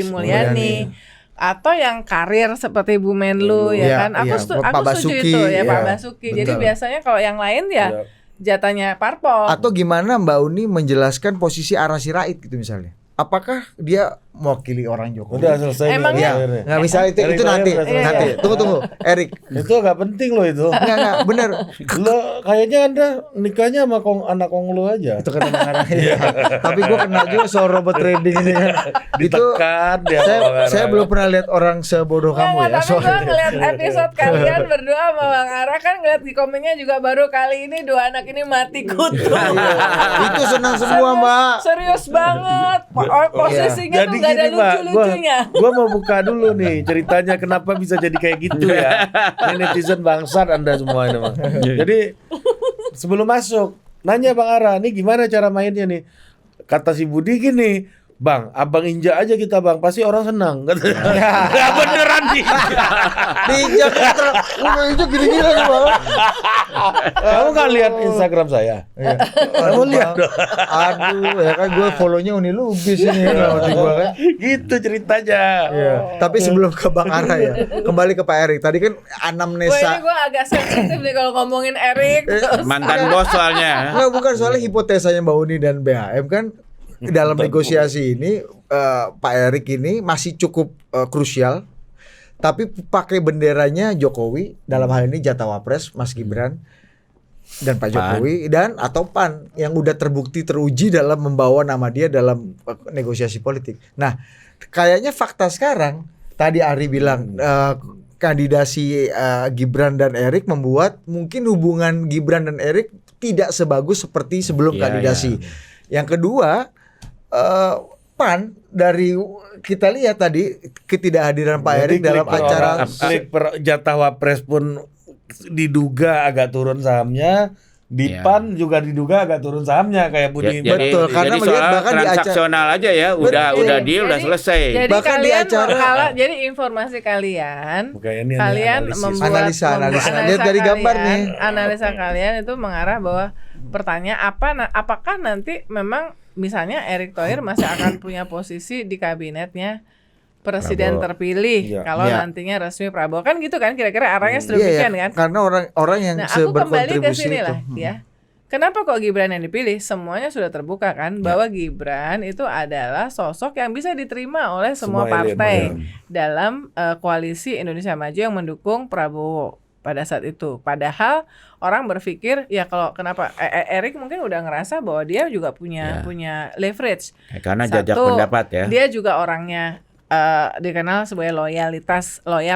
Mulyani. Atau yang karir seperti Bu Menlu Iya, ya kan. Aku iya. setuju Pak Basuki, itu ya Pak iya. Basuki. Jadi Betul. biasanya kalau yang lain ya jatahnya parpol. Atau gimana Mbak Uni menjelaskan posisi Ara Sirait gitu misalnya? Apakah dia mewakili orang Jokowi? Udah selesai nih, Emangnya- akhirnya. Nggak, misalnya itu Erick nanti, Thohir udah selesai. nanti. Tunggu, Erik. Itu agak penting loh itu. Enggak, bener. Lo kayaknya Anda nikahnya sama anak kong lo aja. Itu kan emang arah ya. Tapi gue kenal juga soal robot trading ini kan. Itu Ditekan dia. saya belum pernah lihat orang sebodoh kamu ya. Tapi gue soalnya. ngeliat episode kalian berdua sama Bang Ara kan ngeliat di komennya juga baru kali ini dua anak ini mati kutu. Itu senang semua Mbak. Serius banget. Posisinya tuh Jadi gak ada gini Pak, lucu-lucunya. gua mau buka dulu nih ceritanya kenapa bisa jadi kayak gitu ya. Ini netizen bangsat Anda semua ini Bang. Jadi sebelum masuk nanya Bang Ara, nih gimana cara mainnya nih? Kata si Budi gini, Bang, abang injak aja kita Bang, pasti orang senang. Katanya. Ya beneran nih. Diinjak udah injak gini-gini lagi Bang. Kamu nggak lihat Instagram saya? Iya. Kamu lihat dong. Aduh, ya kan gue follow-nya Uni Lubis ini kan gua kan. Gitu ceritanya. Iya. Tapi sebelum ke Bang Ara ya, kembali ke Pak Erik. Tadi kan Wah ini anamnesa. gue agak sensitif nih kalau ngomongin Erik. Mantan bos soalnya. Enggak, bukan soalnya hipotesanya Mbak Uni dan BHM kan dalam negosiasi ini Pak Erik ini masih cukup krusial. Tapi pakai benderanya Jokowi, dalam hal ini jatah Wapres Mas Gibran dan Pak Jokowi dan atau PAN yang udah terbukti teruji dalam membawa nama dia dalam negosiasi politik. Nah, kayaknya fakta sekarang tadi Ari bilang kandidasi Gibran dan Erik membuat mungkin hubungan Gibran dan Erik tidak sebagus seperti sebelum Iya, kandidasi. Yang kedua, PAN dari kita lihat tadi ketidakhadiran Pak Erik dalam acara klik jatah Wapres pun diduga agak turun sahamnya. Di Iya. PAN juga diduga agak turun sahamnya kayak Budi. Betul, karena jadi melihat soal bahkan di acara- transaksional aja ya, udah deal, udah selesai. Jadi Bahkan di kalian acara- jadi informasi kalian Makanya ini kalian analisis. membuat Analisa. analisa Lihat dari gambar kalian, nih. analisa kalian itu mengarah bahwa pertanyaan apakah nanti memang misalnya Erick Thohir masih akan punya posisi di kabinetnya presiden Prabowo. terpilih Iya. kalau Iya. nantinya resmi Prabowo kan gitu kan kira-kira arahnya Iya, sedemikian ya, kan. karena orang yang Nah, aku kembali ke berkontribusi sini itu. lah ya. Kenapa kok Gibran yang dipilih? Semuanya sudah terbuka kan bahwa Gibran itu adalah sosok yang bisa diterima oleh semua Semua elit, partai ya. dalam koalisi Indonesia Maju yang mendukung Prabowo pada saat itu. Padahal orang berpikir ya kalau kenapa Erik mungkin udah ngerasa bahwa dia juga punya leverage. Karena jajak Satu, pendapat ya. Dia juga orangnya dikenal sebagai loyal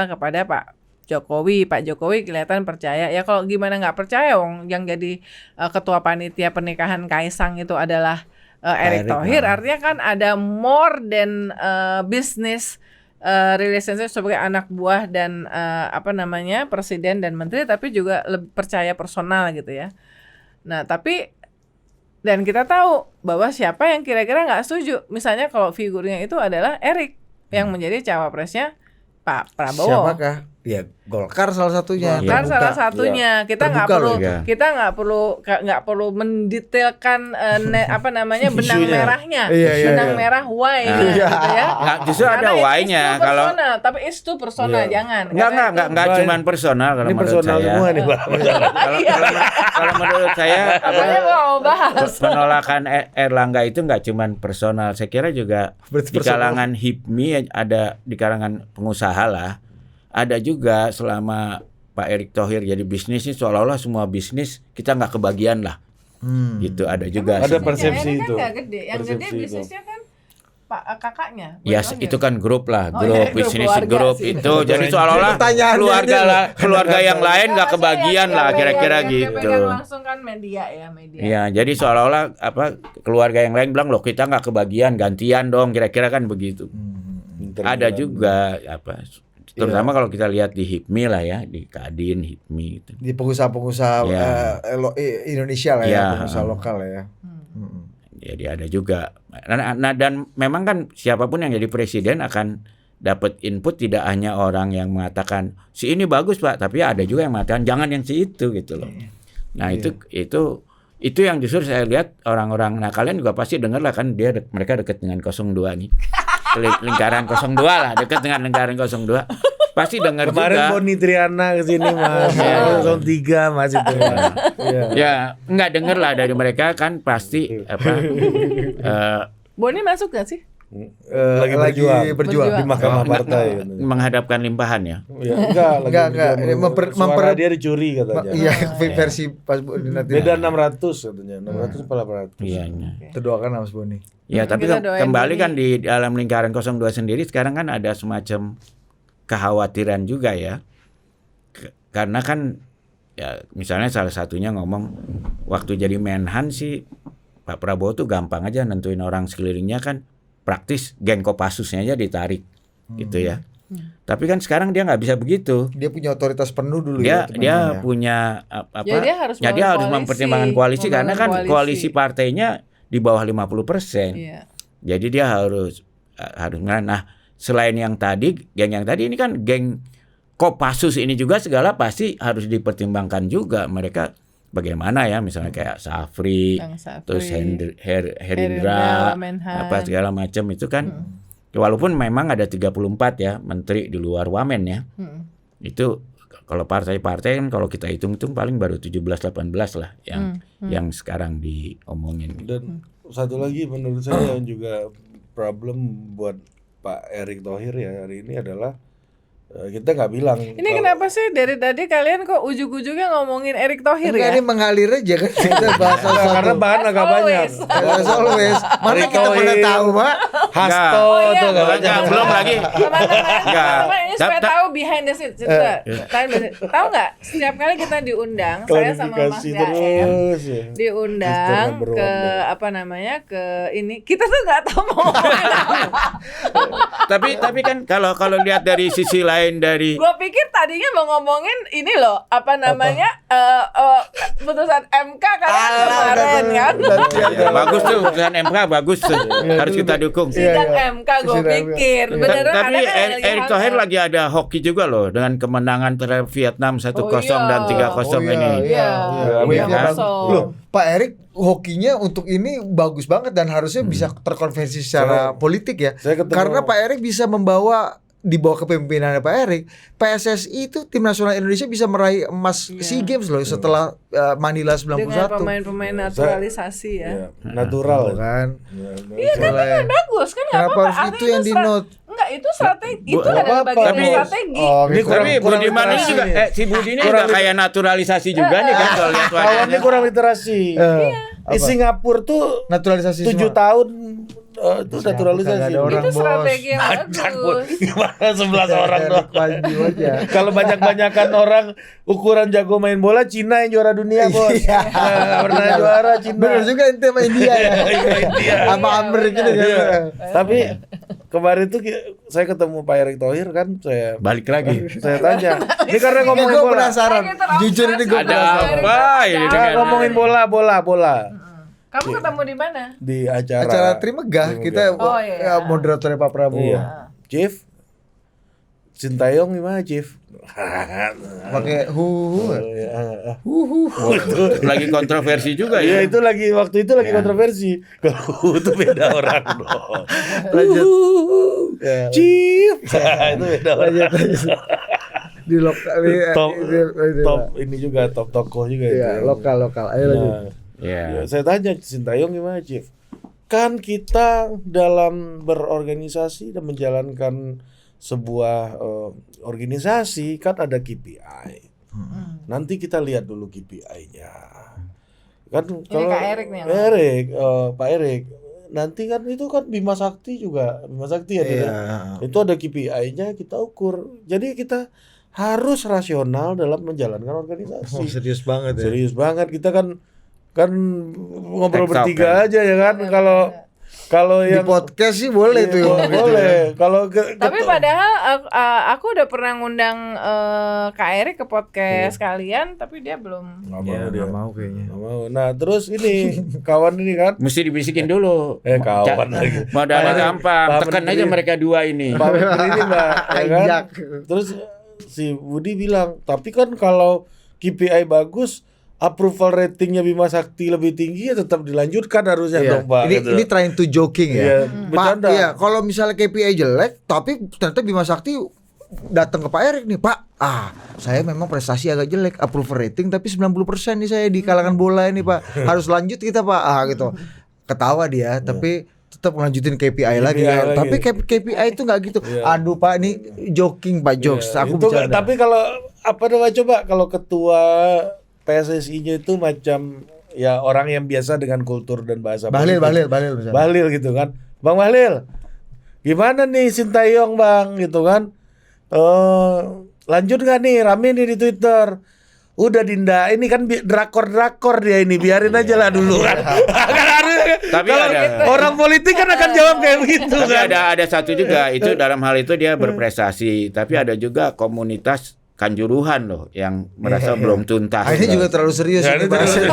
kepada Pak Jokowi. Pak Jokowi kelihatan percaya. Ya kalau gimana nggak percaya wong yang jadi ketua panitia pernikahan Kaisang itu adalah Erick Thohir. Artinya kan ada more than business relationship sebagai anak buah dan presiden dan menteri, tapi juga percaya personal gitu ya. Nah tapi dan kita tahu bahwa siapa yang kira-kira nggak setuju. Misalnya kalau figurnya itu adalah Erick yang menjadi cawapresnya Pak Prabowo. Siapakah? Ya Golkar salah satunya. Golkar Terbuka. salah satunya. Kita nggak Terbuka perlu loh, ya. kita nggak perlu mendetailkan benang Isunya. merahnya. Iya, iya, Benang iya. merah why Nah. gitu ya. Nggak, justru ada Karena why-nya itu kalau personal, tapi itu personal Iya. jangan. Enggak itu- cuman personal kalau Ini menurut personal saya. semua nih, Pak. Kalau menurut saya Makanya gua mau bahas. penolakan Erlangga itu nggak cuman personal. Saya kira juga Berarti di personal. kalangan HIPMI ada, di kalangan pengusaha lah. Ada juga selama Pak Erick Thohir jadi bisnis ini seolah-olah semua bisnis kita nggak kebagian lah. Gitu ada juga. Ada sih. persepsi Ini itu. kan nggak gede. Yang gede Persepsi itu. bisnisnya kan Pak kakaknya. Ya Pak Thohir. itu kan grup lah, Oh, grup iya, grup bisnis keluarga grup sih. itu. Jadi seolah-olah Pertanyaannya keluarga aja. lah, keluarga yang lain nggak Maksudnya kebagian yang lah pegang- kira-kira yang gitu. pegang langsung kan media. Ya, jadi seolah-olah keluarga yang lain bilang loh kita nggak kebagian, gantian dong, kira-kira kan begitu. Ada juga terutama kalau kita lihat di HIPMI lah ya, di Kadin, HIPMI gitu. Di pengusaha-pengusaha Ya. Indonesia lah ya, Ya. pengusaha lokal lah ya. Jadi ada juga. Nah, dan memang kan siapapun yang jadi presiden akan dapat input tidak hanya orang yang mengatakan si ini bagus Pak, tapi ada juga yang mengatakan jangan yang si itu gitu loh. Nah, itu yang justru saya lihat orang-orang. Nah, kalian juga pasti dengar lah kan mereka dekat dengan 02 nih. lingkaran 02 lah, dekat dengan lingkaran 02. Pasti dengar Kemarin juga. Boni Triana kesini Mas, 03 Mas itu Mas. Iya. Ya, enggak denger lah dari mereka kan pasti Boni masuk gak sih? Lagi berjuang di Mahkamah Partai. menghadapkan limpahan ya. Ya, enggak. Enggak. Suara dia dicuri katanya. Iya, versi pas nanti. Beda 600 katanya. 600 apa 800. Iya. Terdoakan Mas Boni. Ya, tapi Kita doain kembali Boni. kan di dalam lingkaran 02 sendiri sekarang kan ada semacam kekhawatiran juga ya. Karena kan ya misalnya salah satunya ngomong waktu jadi Menhan sih Pak Prabowo tuh gampang aja nentuin orang sekelilingnya kan praktis geng Kopassusnya aja ditarik gitu ya. Tapi kan sekarang dia nggak bisa begitu. Dia punya otoritas penuh dulu Dia ya. dia punya apa? Ya, dia harus dia membangun harus koalisi, mempertimbangkan koalisi karena kan membangun koalisi koalisi. partainya di bawah 50%. Iya. Jadi dia harus nah selain yang tadi geng yang tadi ini kan geng Kopassus ini juga segala pasti harus dipertimbangkan juga mereka bagaimana ya misalnya kayak Safri, Bang Safri, terus Herindra Herindra, Menhan. apa segala macam itu kan walaupun memang ada 34 ya menteri di luar Wamen ya. Itu kalau partai-partai kan kalau kita hitung-hitung paling baru 17-18 lah yang sekarang diomongin. Dan satu lagi menurut saya yang juga problem buat Pak Erick Thohir ya hari ini adalah kita nggak bilang. Ini kenapa sih dari tadi kalian kok ujug-ujugnya ngomongin Erick Thohir Enggak, ya? ini mengalir aja kan kita bahas Karena satu. bahan agak banyak. As always. Mana Erick kita pernah Thohir. tahu, Pak? Hasto Oh, iya. tuh nggak Enggak, banyak. belum lagi. Teman-teman ini supaya Enggak. tahu behind the scenes. Tahu nggak? Setiap kali kita diundang, saya sama Mas Klarifikasi Gaen terus ya. diundang Mister ke Number apa namanya ke ini kita tuh nggak tahu mau ngomongin apa. Tapi kan kalau lihat dari sisi lain dari Gue pikir tadinya mau ngomongin ini loh apa namanya putusan MK kan kemarin kan. ya, bagus tuh putusan MK bagus tuh harus kita dukung. Sidang MK gue Sidang MK. pikir beneran Tapi ada kan lagi Erick Thohir hangat. lagi ada hoki juga loh dengan kemenangan terhadap Vietnam 1-0 dan 3-0 ini. Iya. Wave-nya Iya. bagus. Loh, Pak Erick hokinya untuk ini bagus banget dan harusnya bisa terkonversi secara politik ya. Saya ketemu- Karena Pak Erick bisa membawa di bawah kepemimpinannya Pak Erick, PSSI itu tim nasional Indonesia bisa meraih emas SEA Games loh setelah Manila 91. dengan pemain-pemain naturalisasi ya. Ya, natural kan. Iya kan benar bagus kan nggak Kenapa apa-apa. harus itu Artinya yang di-note? Enggak itu strategi itu Nggak adalah apa-apa. bagian Tapi- strategi. Oh, Ini gitu. kurang- Tapi Budiman ini literasi juga nih. si Budi ini juga kayak naturalisasi juga nih kan kalau lihat Kawannya wajahnya. kurang literasi. Di Apa? Singapura tuh Naturalisasi 7 semua. tahun itu Kagak naturalisasi. ada orang, Itu Bos. strategi yang Banyak Bos. bagus. Gimana 11 orang doang. Maju aja. Kalau banyak-banyakan orang ukuran jago main bola Cina yang juara dunia bos. Iya. Nggak pernah juara Cina. Bener juga ente sama India ya. Sama India. Sama Amerika gitu Iya. kan. Tapi kemarin tuh saya ketemu Pak Erick Thohir kan saya Balik lagi. tanya. Ini karena ngomongin Gue bola. penasaran. Jujur ini gue Ada penasaran. apa ini Nah, dengan ngomongin bola. Kamu ketemu di mana? Di acara. Acara Trimegah kita Oh, iya. moderatornya Pak Prabowo. Iya. Chief Sintayong gimana Chief? Pakai hu. lagi kontroversi juga Iya ya. itu lagi waktu itu lagi kontroversi. Kalau itu beda orang dong. Lanjut. Chief. itu beda orang. Di lokal Top ini juga top tokoh juga Iya, itu. lokal. Ayo lanjut. Nah, Ya. ya, saya tanya Sintayong gimana Chief? Kan kita dalam berorganisasi dan menjalankan sebuah organisasi kan ada KPI. Nanti kita lihat dulu KPI-nya. Kan kalau Kak Erick nih yang Pak Erick. Nanti kan itu kan Bima Sakti juga, Bima Sakti ya. Iya. Itu ada KPI-nya kita ukur. Jadi kita harus rasional dalam menjalankan organisasi. Oh, serius banget ya. Serius banget kita kan ngobrol Take talk, bertiga aja ya kan. Kalau Di yang podcast sih boleh tuh. Iya, boleh. Kalau Tapi padahal aku udah pernah ngundang Kak Erick ke podcast kalian, tapi dia belum. nggak mau Ya, dia. nggak mau kayaknya. Nggak mau. Nah terus ini kawan ini kan. Mesti dibisikin dulu. Kawan lagi. Modalnya Pak gampang. Tekan Menteri. aja mereka dua ini. Pak Menteri ini mbak. Ya kan? Ajak. Terus si Budi bilang, tapi kan kalau KPI bagus approval ratingnya Bima Sakti lebih tinggi ya tetap dilanjutkan harusnya Iya. dong Pak. Ini gitu. ini trying to joking Iya, ya. Pak, bercanda. iya, kalau misalnya KPI jelek, tapi ternyata Bima Sakti datang ke Pak Erik nih, Pak. Saya memang prestasi agak jelek, approval rating tapi 90% nih saya di kalangan bola ini, Pak. Harus lanjut kita, Pak. Gitu. Ketawa dia, tapi tetap lanjutin KPI lagi. lagi. Tapi KPI itu nggak gitu. Aduh, Pak, ini joking, Pak, jokes. Aku Itu bercanda. tapi kalau apa namanya coba kalau ketua PSSI-nya itu macam ya orang yang biasa dengan kultur dan bahasa Bahlil politik. misalnya. Bahlil gitu kan. Bang Bahlil, gimana nih Sintayong Bang gitu kan? Lanjut gak nih rame nih di Twitter? Udah Dinda, ini kan drakor dia ini, biarin aja lah dulu kan. Kan harus- Tapi kalau ada- orang politik kan akan jawab kayak begitu Tapi kan. ada satu juga itu dalam hal itu dia berprestasi, tapi ada juga komunitas kanjuruhan loh yang merasa belum tuntas. Ini juga terlalu serius Ya, ini ini bahasnya.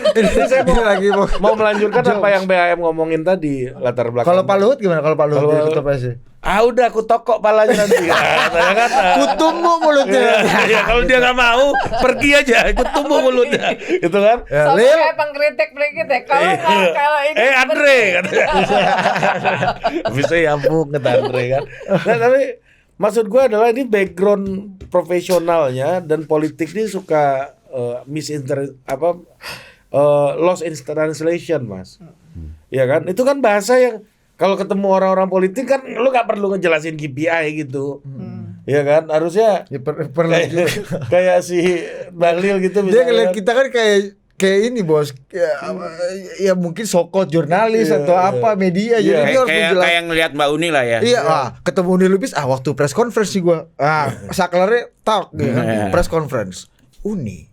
Ini saya lagi mau melanjutkan apa yang BAM ngomongin tadi latar belakang. Kalau Pak Luhut gimana? Kalau Pak Luhut Kalau- jadi ketua PSSI? udah aku tokok palanya nanti. Katanya kan. Kutumbu mulutnya. Ya kalau dia nggak mau pergi aja, ikut tumbuh mulutnya, gitu kan? Ya, Sama Lil. kayak pengkritik ya. Kalau ini Andre katanya. Bisa nyambung kata Andre kan. Nah, tapi maksud gua adalah ini background profesionalnya dan politik ini suka lost in translation, Mas. Ya kan? Itu kan bahasa yang kalau ketemu orang-orang politik kan lu nggak perlu ngejelasin KPI gitu. Ya kan? Harusnya Ya, perlu juga. kayak si Bahlil gitu Dia ngeliat misalnya. kita kan kayak ini bos, ya mungkin sokot jurnalis atau apa media, jadi dia harus Kayak menjelaskan. kayak ngelihat Mbak Uni lah ya. Iya, ketemu Uni Lubis, waktu press conference sih gua, saklarnya talk, gitu kan, press conference, Uni.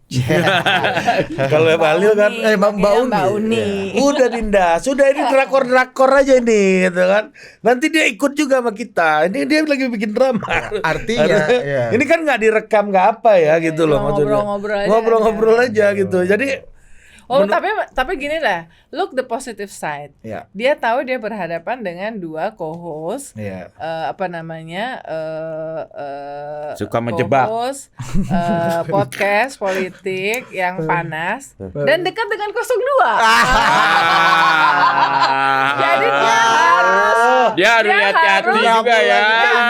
Kalau Bahlil kan Mbak Uni. Mbak Uni. udah Dinda, sudah ini drakor aja nih gitu kan. Nanti dia ikut juga sama kita. Ini dia lagi bikin drama. Artinya, ya. Ini kan nggak direkam nggak apa ya gitu loh maksudnya. Ngobrol-ngobrol aja. Ngobrol-ngobrol aja gitu. Jadi Tapi gini lah, look the positive side. Ya. Dia tahu dia berhadapan dengan dua co-host, Iya. Suka menjebak. co-host, podcast politik yang panas dan dekat dengan 02. Jadi Dia harus hati-hati juga ya.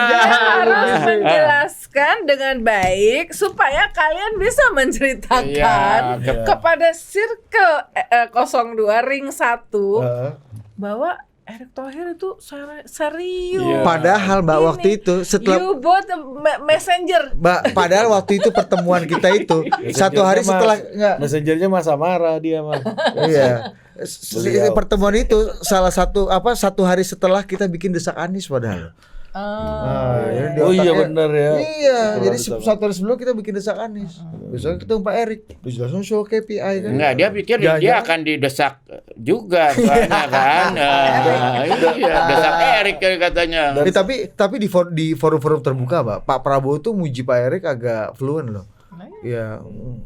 Dia harus menjelaskan dengan baik supaya kalian bisa menceritakan Iya, kepada circle 02 ring 1 bahwa Erick Thohir itu serius. Iya. Padahal Mbak Ini, waktu itu setelah you bought a messenger. Mbak, padahal waktu itu pertemuan kita itu satu hari setelah enggak, Messengernya Mas Amara dia mah. iya. Beliau. Pertemuan itu salah satu satu hari setelah kita bikin desak Anies padahal. Jadi di Oh iya otaknya- benar ya. Iya, Kalau jadi desak- satu hari sebelum kita bikin desak Anies. Besok ketemu Pak Erik, terus langsung show KPI kan. Enggak, dia pikir dia Jangan-jangan- akan didesak juga soalnya kan. Iya, desak Erik katanya. Tapi di forum-forum terbuka, Pak Prabowo tuh muji Pak Erik agak fluent loh. Iya,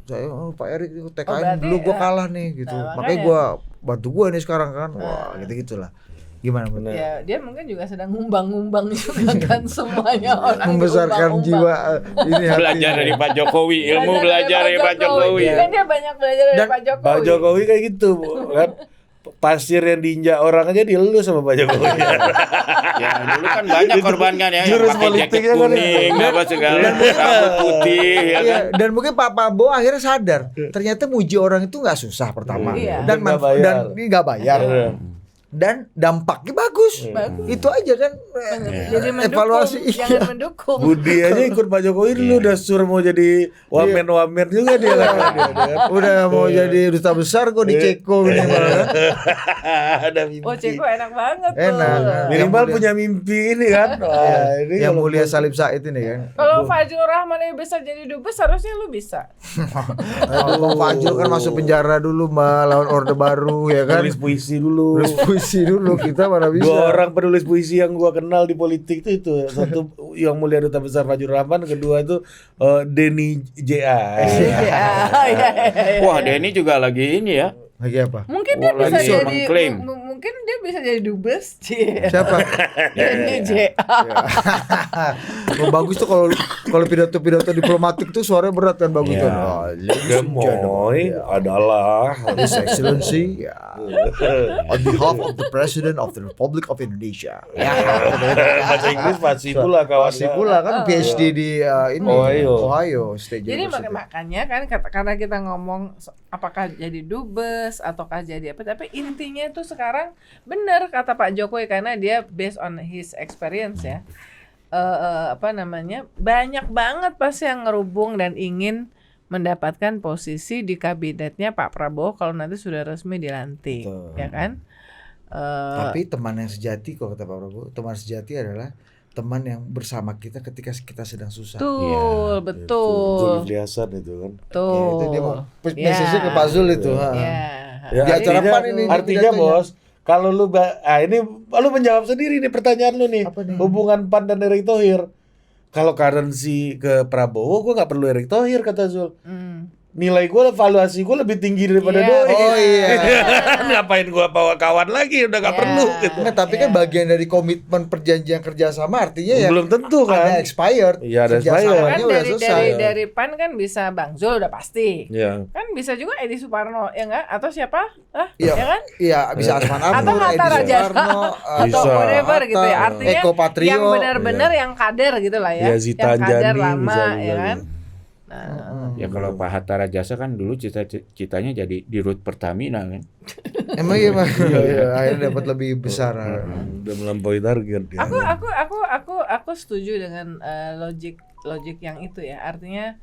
saya Pak Erik itu TKN berarti, dulu gua kalah nih gitu. nah, Makanya makanya. gua bantu gua nih sekarang kan. Wah, gitu-gitulah. Gimana benar? Ya, dia mungkin juga sedang ngumbang-ngumbang juga kan semuanya orang Membesarkan diumbang-umbang. jiwa ini hati. Belajar dari Pak Jokowi, ilmu belajar dari Pak Jokowi. Kan dia banyak belajar dari Dan Pak Jokowi. Pak Jokowi kayak gitu kan. Pasir yang diinjak orang aja dielus sama Pak Jokowi. Ya dulu kan banyak korban kan ya, yang jurus pakai jaket politiknya kan kuning, apa segala, rambut putih, ya Iya, kan. dan mungkin Pak Prabowo akhirnya sadar ternyata muji orang itu nggak susah pertama Iya. dan Dan nggak bayar. dan ini nggak bayar Iya. dan dampaknya bagus. Itu aja kan Jadi mendukung, evaluasi. jangan mendukung. Budi aja ikut Pak Jokowi dulu udah suruh mau jadi wamen juga dia kan. Udah mau jadi duta besar kok di Ceko ini malah kan. Ada mimpi. Oh, Ceko enak banget tuh. Enak. Minimal Yang mulia- punya mimpi ini kan. Wah, ini Yang kalau mulia Salib Said ini kan. Kalau Fajrul Rahman yang bisa jadi dubes, harusnya lu bisa. Aduh, Fajrul kan masuk penjara dulu Mbak lawan Orde Baru ya kan. tulis puisi dulu. Tulis puisi dulu kita mana bisa. Dua orang penulis puisi yang gua kenal di politik itu. Satu yang mulia duta besar Fajrul Rahman, kedua itu Denny J.A. Iya. Wah, Denny juga lagi ini ya. Lagi apa? Mungkin dia Lagi bisa suruh jadi mengklaim. mungkin mungkin dia bisa jadi dubes. Siapa? Ini J. Oh, bagus tuh kalau pidato diplomatik tuh suaranya berat kan, bagus Iya. kan. Oh, ladies and Gemoy gentlemen, adalah His Excellency, on behalf of the President of the Republic of Indonesia. Ya, bahasa Inggris masih pula kawan. masih pula kan PhD di ini Ohio State Jadi University. makanya kan karena kita ngomong apakah jadi dubes ataukah jadi apa, tapi intinya itu sekarang benar kata Pak Jokowi karena dia based on his experience ya. Apa namanya? Banyak banget pasti yang ngerubung dan ingin mendapatkan posisi di kabinetnya Pak Prabowo kalau nanti sudah resmi dilantik, Betul. ya kan? Tapi teman yang sejati, kalau kata Pak Prabowo, teman sejati adalah teman yang bersama kita ketika kita sedang susah. Betul, betul. Zulkifli Hasan itu kan. Ya, itu dia mau Ya. message-nya ke Pak Zul itu. ha. Ya. Ya, Di acara artinya, PAN ini artinya pidatonya. bos, kalau lu ini lu menjawab sendiri nih pertanyaan lu nih. Apa nih? Hubungan PAN dan Erick Thohir. Kalau currency ke Prabowo, gua nggak perlu Erick Thohir kata Zul. Nilai gue, valuasi gue lebih tinggi daripada Iya. doi. Oh iya. Ngapain gue bawa kawan lagi, udah nggak Iya. perlu gitu. Nggak, tapi kan bagian dari komitmen perjanjian kerjasama artinya ya Belum tentu ada kan. expired. Iya, ada Kerjasamanya Kan udah dari selesai. PAN kan bisa Bang Zul udah pasti. Iya. Kan bisa juga Edi Suparno ya enggak atau siapa? Iya. Ya kan? Iya, bisa Asman Atau Abnur, Hatta Edi Rajasa Suparno, atau Bisa. whatever gitu ya. Artinya Eko Patrio. yang benar-benar yang kader gitu lah ya. Ya, Zita yang kader Anjani lama bisa ya juga. kan. Nah, Ya kalau Pak Hatta Rajasa kan dulu cita-citanya jadi di Rut Pertamina kan. Emang iya, Bang. Iya, akhirnya dapat lebih besar. Udah melampaui target. Ya. aku setuju dengan logik yang itu ya. Artinya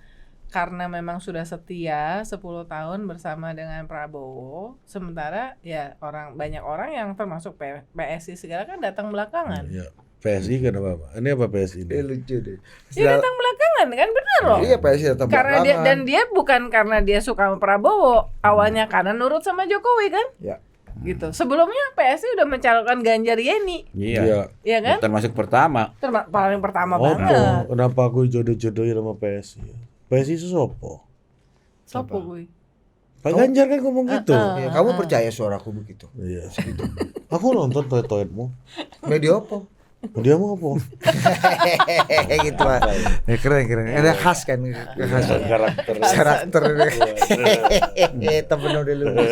karena memang sudah setia 10 tahun bersama dengan Prabowo, sementara ya banyak orang yang termasuk PSI segala kan datang belakangan. Iya. PSI kan apa? Ini apa PSI ini? Lucu deh. Dia datang belakangan kan bener loh. Iya, PSI datang Karena belakangan. dia bukan karena dia suka sama Prabowo, awalnya karena nurut sama Jokowi kan? Ya. Gitu. Sebelumnya PSI udah mencalonkan Ganjar Yeni, Iya. ya kan? Termasuk pertama. Paling pertama Oh, banget. kenapa aku jodoh-jodohin sama PSI? PSI itu sopo? Sopo gue. Pak Ganjar kan ngomong gitu. Ya, kamu percaya suaraku begitu? Iya. Aku nonton toiletmu. Media apa? Dia mau apa? Gitu lah. Ya, keren. Ada khas kan, khas Karakter. karakter. Temen udah lulus.